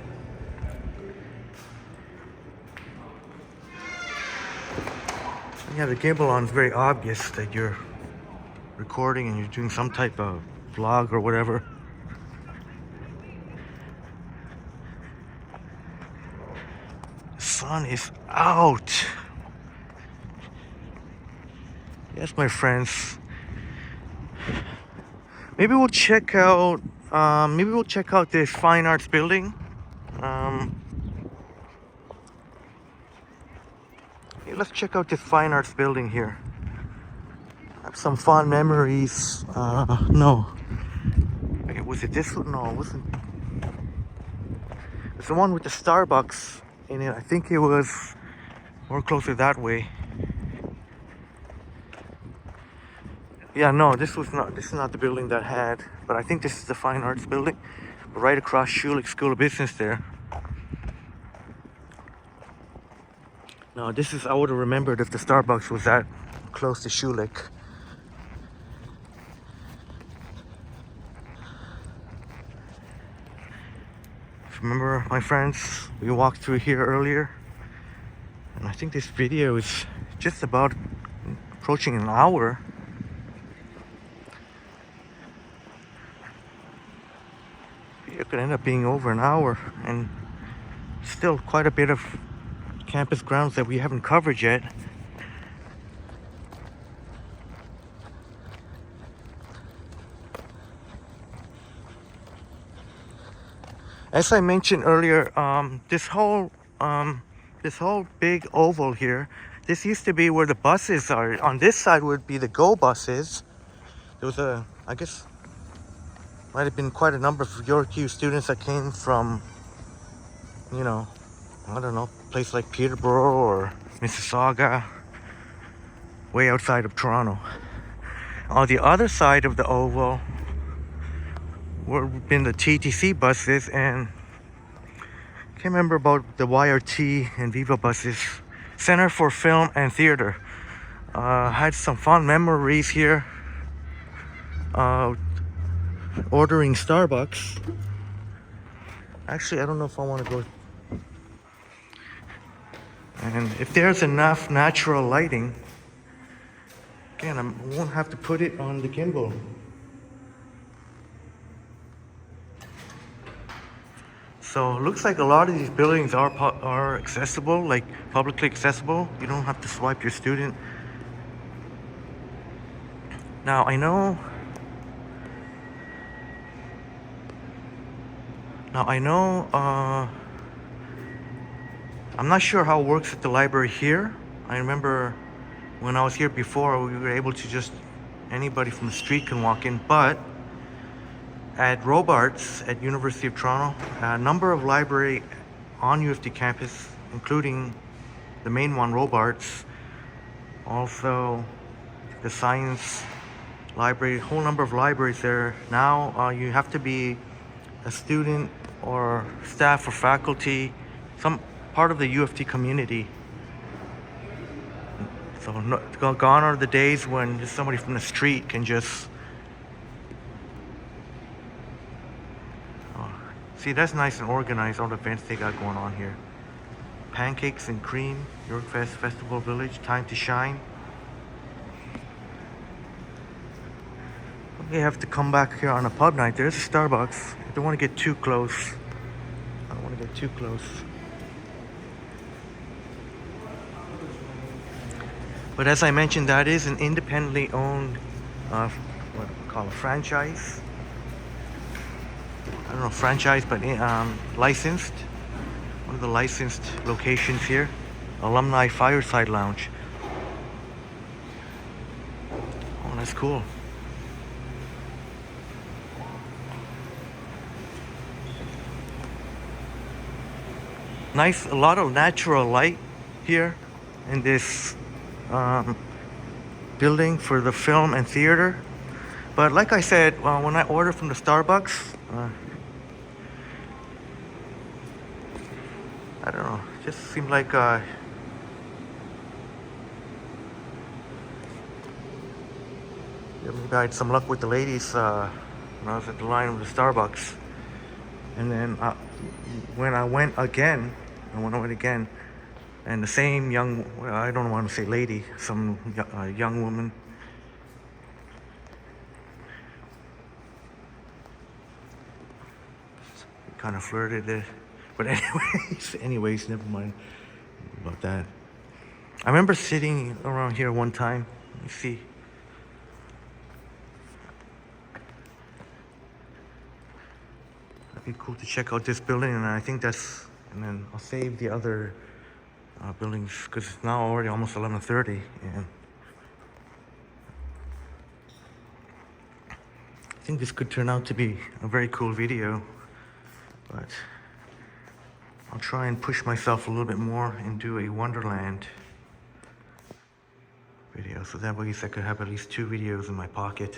when you have the gimbal on, it's very obvious that you're recording and you're doing some type of vlog or whatever. The sun is out. Yes, my friends. Maybe we'll check out. This fine arts building. Let's check out this fine arts building here. I have some fond memories. No. Okay, was it this one? No, it wasn't. It's the one with the Starbucks in it. I think it was more closer that way. Yeah, no, this is not the building that had, but I think this is the fine arts building. Right across Schulich School of Business there. No, I would have remembered if the Starbucks was that close to Schulich. Remember, my friends, we walked through here earlier, and I think this video is just about approaching an hour. It could end up being over an hour, and still quite a bit of campus grounds that we haven't covered yet. As I mentioned earlier, this whole big oval here, this used to be where the buses are. On this side would be the GO buses. There was I guess, might have been quite a number of York U students that came from, I don't know, a place like Peterborough or Mississauga, way outside of Toronto. On the other side of the oval would have been the TTC buses, and I can't remember about the YRT and Viva buses. Center for Film and Theater. Had some fond memories here. Ordering Starbucks. Actually, I don't know if I want to go. And if there's enough natural lighting, again, I won't have to put it on the gimbal. So it looks like a lot of these buildings are accessible, like publicly accessible. You don't have to swipe your student. Now I know. I'm not sure how it works at the library here. I remember when I was here before, we were able to anybody from the street can walk in, but at Robarts at University of Toronto, a number of library on U of T campus, including the main one, Robarts, also the science library, a whole number of libraries there. Now you have to be a student or staff or faculty, some part of the U of T community. So gone are the days when just somebody from the street can just... See, that's nice and organized, all the events they got going on here. Pancakes and Cream, Yorkfest Festival Village, Time to Shine. We have to come back here on a pub night. There's a Starbucks. I don't want to get too close. But as I mentioned, that is an independently owned, what we call a franchise. I don't know, franchise, but licensed. One of the licensed locations here. Alumni Fireside Lounge. Oh, that's cool. Nice, a lot of natural light here in this building for the film and theater. But like I said, when I ordered from the Starbucks, I don't know, it just seemed like maybe I had some luck with the ladies when I was at the line with the Starbucks. And then when I went again, and the same young, well, I don't want to say lady, some young woman, kind of flirted it. But anyways, never mind about that. I remember sitting around here one time. Let me see. That'd be cool to check out this building, and I think that's, and then I'll save the other buildings because it's now already almost 11:30, and I think this could turn out to be a very cool video, but I'll try and push myself a little bit more and do a Wonderland video, so that way I could have at least 2 videos in my pocket.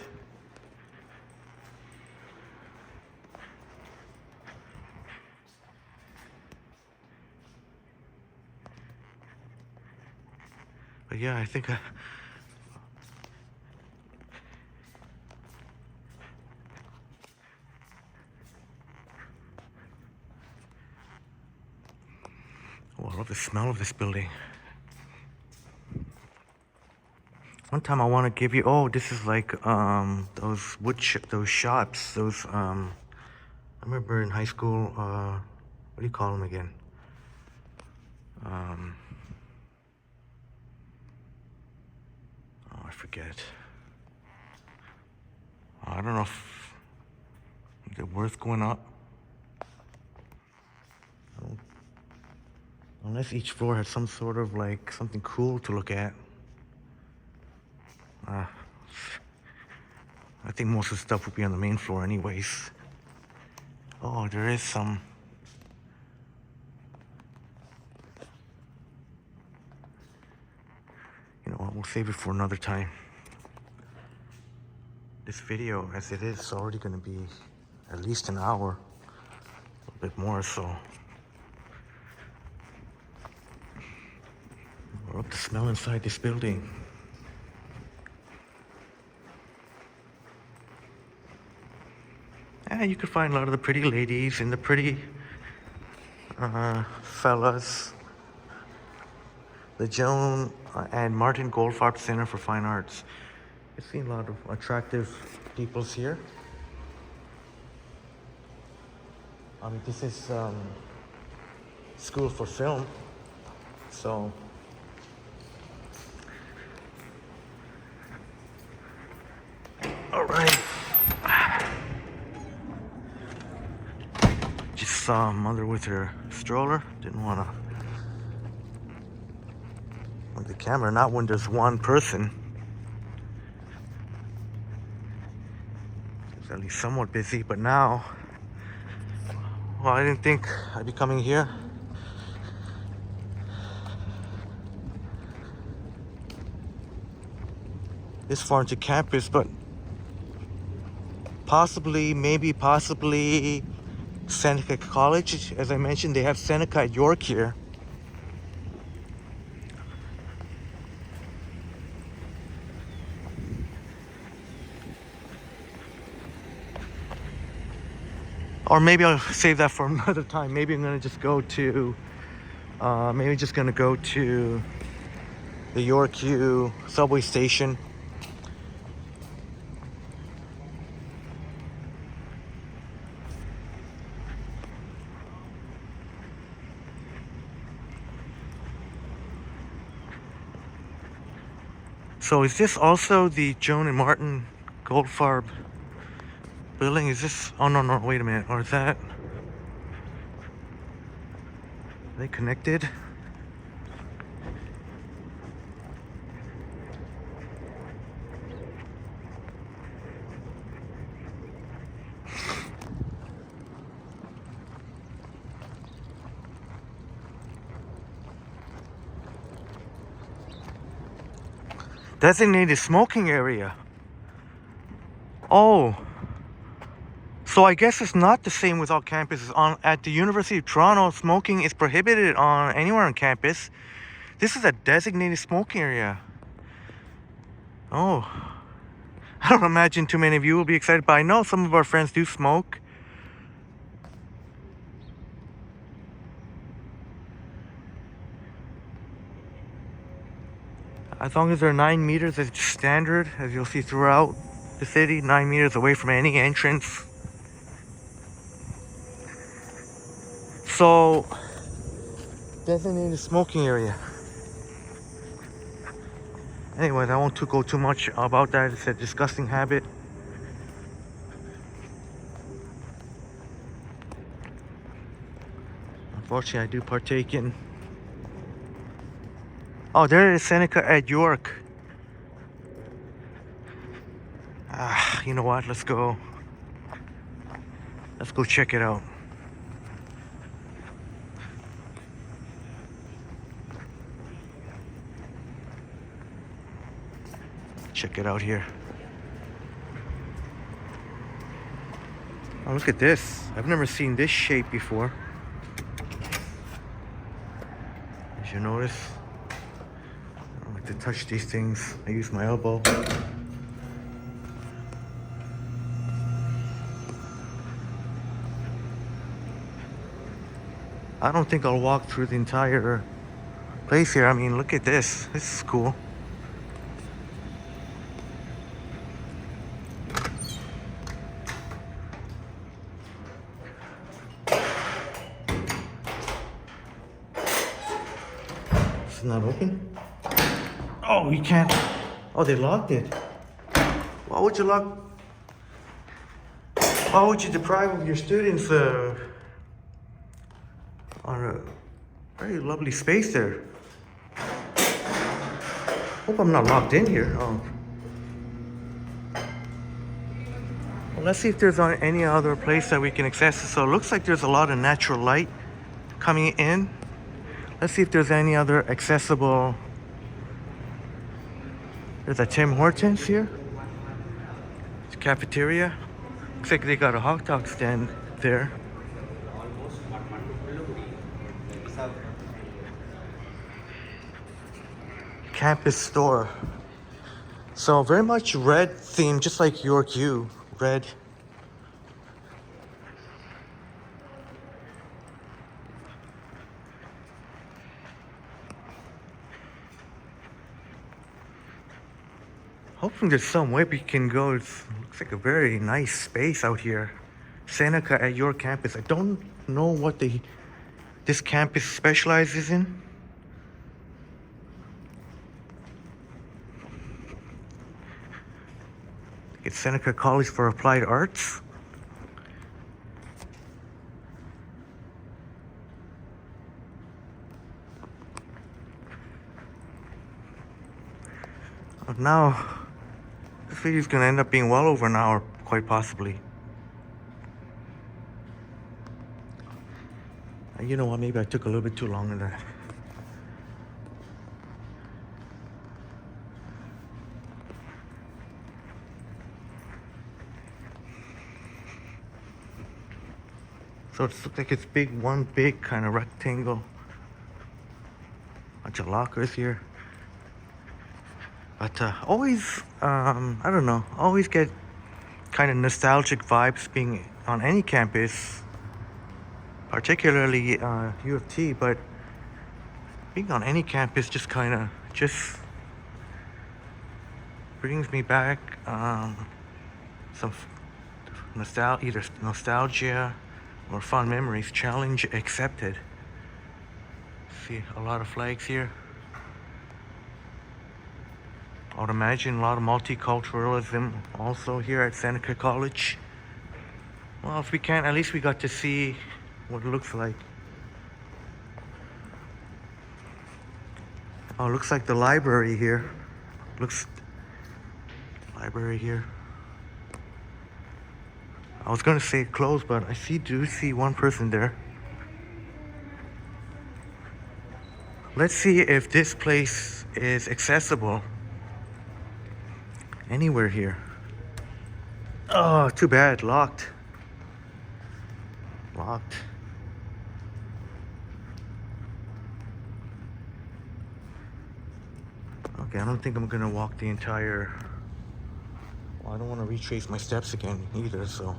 But yeah, I think oh, I love the smell of this building. One time I want to give you, oh, this is like those those shops, those I remember in high school, what do you call them again? Oh, I forget. I don't know if they're worth going up. Unless each floor had some sort of like something cool to look at. I think most of the stuff would be on the main floor anyways. Oh, there is some. You know what, we'll save it for another time. This video, as it is already going to be at least an hour, a little bit more, so. I love the smell inside this building. Yeah, you could find a lot of the pretty ladies and the pretty fellas. The Joan and Martin Goldfarb Center for Fine Arts. I've seen a lot of attractive peoples here. I mean, this is school for film, so. All right. Just saw a mother with her stroller. Didn't want to with the camera, not when there's one person. It's at least somewhat busy, but now, well, I didn't think I'd be coming here. This far into campus, but possibly Seneca College. As I mentioned, they have Seneca at York here. Or maybe I'll save that for another time. Maybe I'm gonna just go to, the York U subway station. So is this also the Joan and Martin Goldfarb building? Is this, oh no, wait a minute, or is that, are they connected? Designated smoking area. Oh. So I guess it's not the same with all campuses. At the University of Toronto, smoking is prohibited on anywhere on campus. This is a designated smoking area. Oh. I don't imagine too many of you will be excited, but I know some of our friends do smoke. As long as they're 9 meters, it's standard, as you'll see throughout the city, 9 meters away from any entrance. So, designated smoking area. Anyways, I won't go too much about that. It's a disgusting habit. Unfortunately, I do partake in. Oh, there is Seneca at York. You know what? Let's go. Let's go check it out. Check it out here. Oh, look at this. I've never seen this shape before. As you notice, I don't like to touch these things. I use my elbow. I don't think I'll walk through the entire place here. I mean, look at this. This is cool. It's not open? Oh, we can't. Oh, they locked it. Why would you lock? Why would you deprive your students on a very lovely space there? Hope I'm not locked in here. Oh. Well, let's see if there's any other place that we can access. So it looks like there's a lot of natural light coming in. Let's see if there's any other accessible. There's a Tim Hortons here. It's a cafeteria. Looks like they got a hot dog stand there. Campus store. So very much red theme, just like York U. Red. Hopefully there's some way we can go. It looks like a very nice space out here. Seneca at York campus. I don't know what this campus specializes in. It's Seneca College for Applied Arts. Now, this video is going to end up being well over an hour, quite possibly. You know what, maybe I took a little bit too long in that. So it looks like it's one big kind of rectangle. Bunch of lockers here. But always, I don't know, always get kind of nostalgic vibes being on any campus, particularly U of T, but being on any campus just kind of brings me back some either nostalgia or fun memories. Challenge accepted. See a lot of flags here. I would imagine a lot of multiculturalism also here at Seneca College. Well, if we can't, at least we got to see what it looks like. Oh, it looks like the library here. Library here. I was gonna say closed, but I do see one person there. Let's see if this place is accessible anywhere here. Oh, too bad. Locked. Okay, I don't think I'm gonna walk the entire. Well, I don't want to retrace my steps again either, so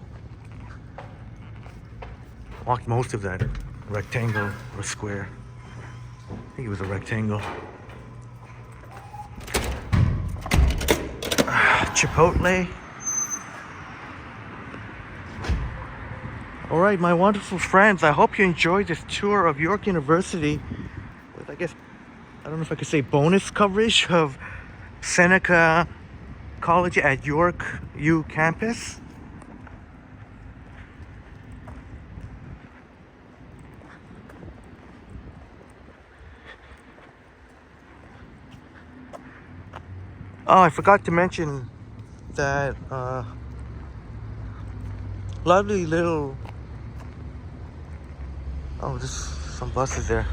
walked most of that rectangle or square. I think it was a rectangle. Chipotle. All right, my wonderful friends, I hope you enjoyed this tour of York University with, I guess, I don't know if I could say bonus coverage of Seneca College at York U campus. Oh, I forgot to mention that lovely little... Oh, there's some buses there.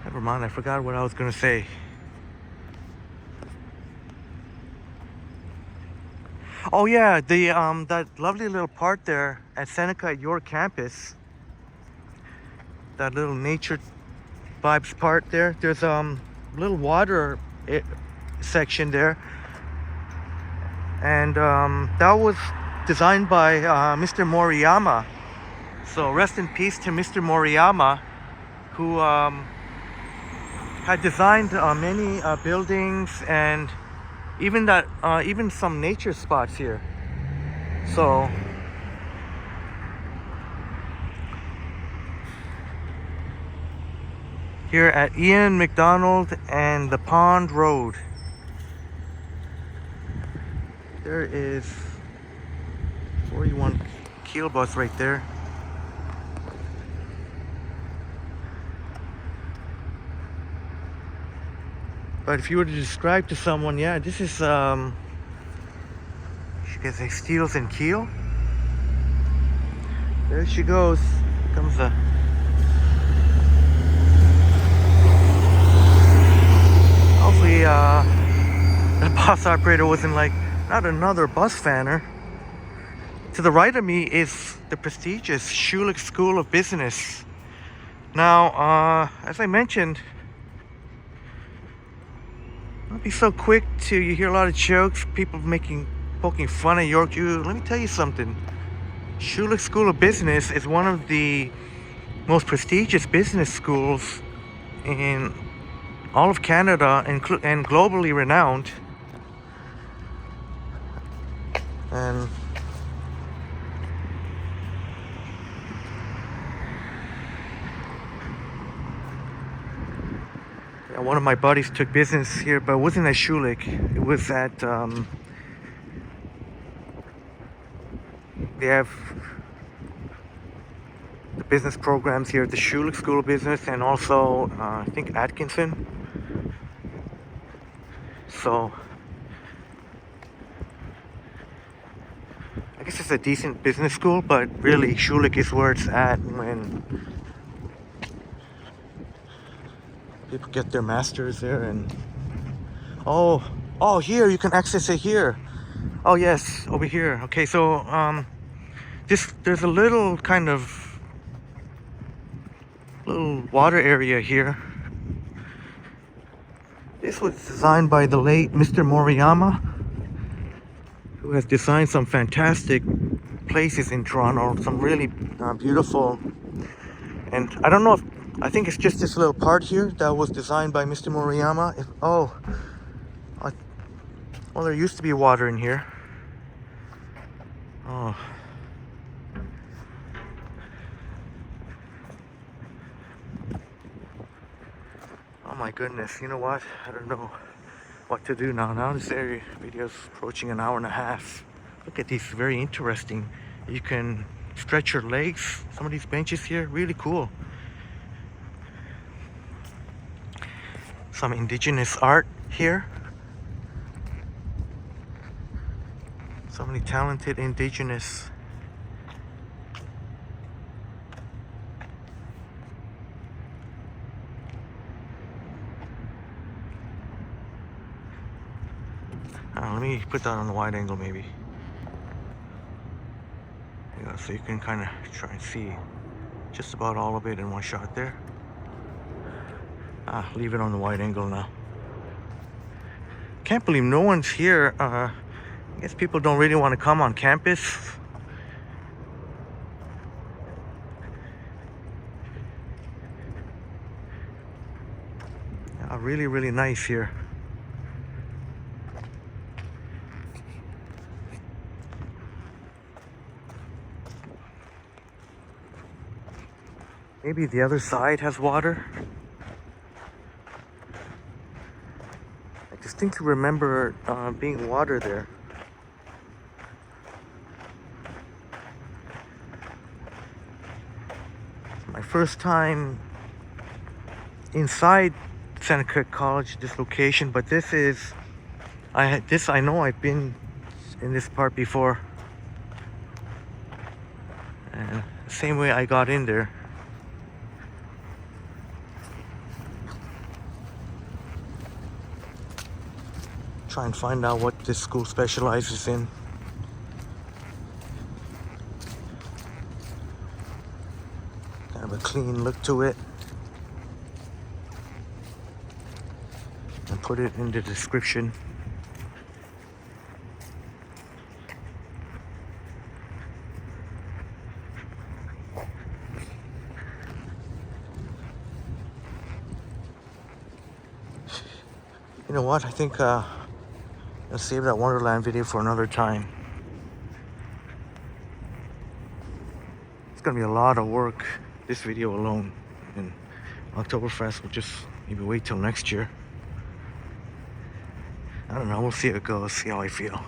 Never mind, I forgot what I was gonna say. Oh yeah, the that lovely little part there at Seneca York campus. That little nature vibes part there. There's little water section there, and that was designed by Mr. Moriyama. So rest in peace to Mr. Moriyama, who had designed many buildings and even some nature spots here. So here at Ian McDonald and the Pond Road, there is 41 Keel bus right there. But if you were to describe to someone, yeah, this is she gets a Steels and Keel. There she goes. Here comes the... Hopefully the bus operator wasn't like, not another bus fanner. To the right of me is the prestigious Schulich School of Business. Now, as I mentioned, don't be so quick to... You hear a lot of jokes, people poking fun at York U. Let me tell you something. Schulich School of Business is one of the most prestigious business schools in all of Canada and globally renowned. And one of my buddies took business here, but it wasn't at Schulich. It was at they have the business programs here at the Schulich School of Business, and also I think Atkinson. So I guess it's a decent business school, but really Schulich is where it's at when people get their masters there. And oh, here you can access it here. Oh yes, over here. Okay, so there's a little kind of little water area here. This was designed by the late Mr. Moriyama, who has designed some fantastic places in Toronto, some really beautiful. And I don't know if, I think it's just this little part here that was designed by Mr. Moriyama. Well, there used to be water in here. Oh. Oh my goodness, you know what? I don't know what to do now. Now this area video is approaching an hour and a half. Look at these, very interesting. You can stretch your legs. Some of these benches here, really cool. Some indigenous art here. So many talented indigenous. Let me put that on the wide angle maybe. Yeah, so you can kind of try and see just about all of it in one shot there. Leave it on the wide angle now. Can't believe no one's here. I guess people don't really want to come on campus. really, really nice here. Maybe the other side has water. I distinctly remember being water there. My first time inside Seneca College, this location, but this is, I know I've been in this part before. And the same way I got in there. Try and find out what this school specializes in. Kind of a clean look to it. And put it in the description. You know what? I think I'll save that Wonderland video for another time. It's gonna be a lot of work, this video alone. And Oktoberfest will just maybe wait till next year. I don't know, we'll see how it goes, see how I feel.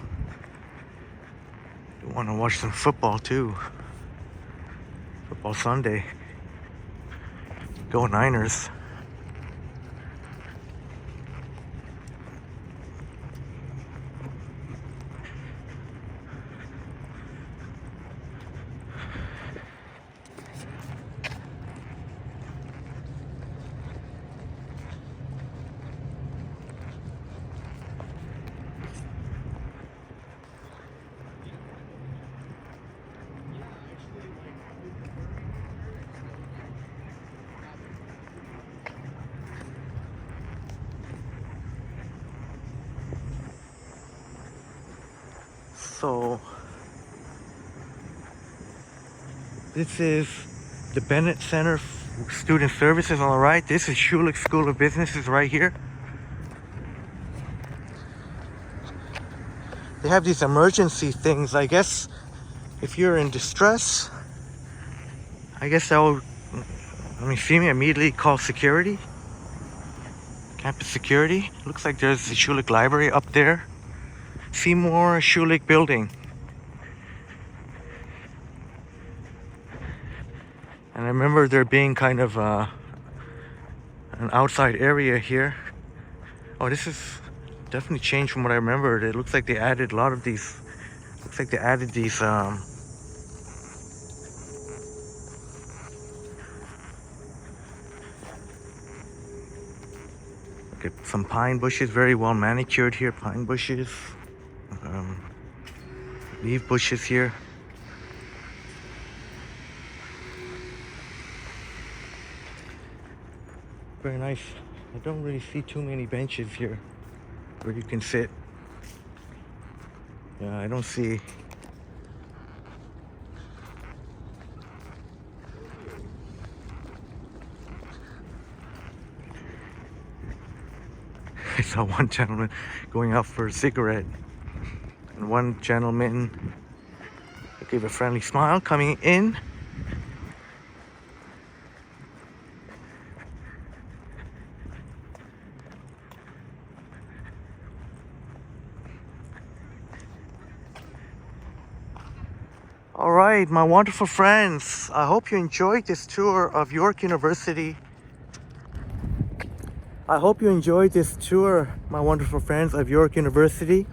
I want to watch some football too. Football Sunday. Go Niners. So this is the Bennett Center for Student Services on the right. This is Schulich School of Businesses right here. They have these emergency things. I guess if you're in distress, I guess that will, see me immediately call security. Campus security. Looks like there's the Schulich Library up there. Seymour Schulich building. And I remember there being kind of an outside area here. Oh, this is definitely changed from what I remembered. It looks like they added a lot of these. Looks like they added these look at some pine bushes, very well manicured here. Pine bushes. Leaf bushes here. Very nice. I don't really see too many benches here where you can sit. Yeah, I don't see. I saw one gentleman going out for a cigarette. And one gentleman gave a friendly smile coming in. All right, my wonderful friends, I hope you enjoyed this tour of York University. I hope you enjoyed this tour, my wonderful friends, of York University.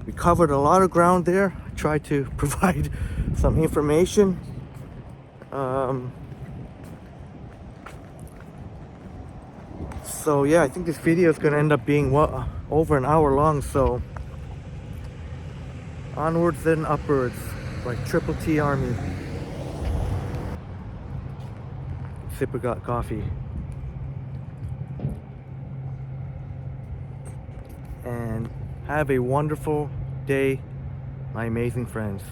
We covered a lot of ground there. I tried to provide some information. So yeah, I think this video is going to end up being over an hour long. So onwards and upwards, like Triple T Army. Sip of coffee. And have a wonderful day, my amazing friends.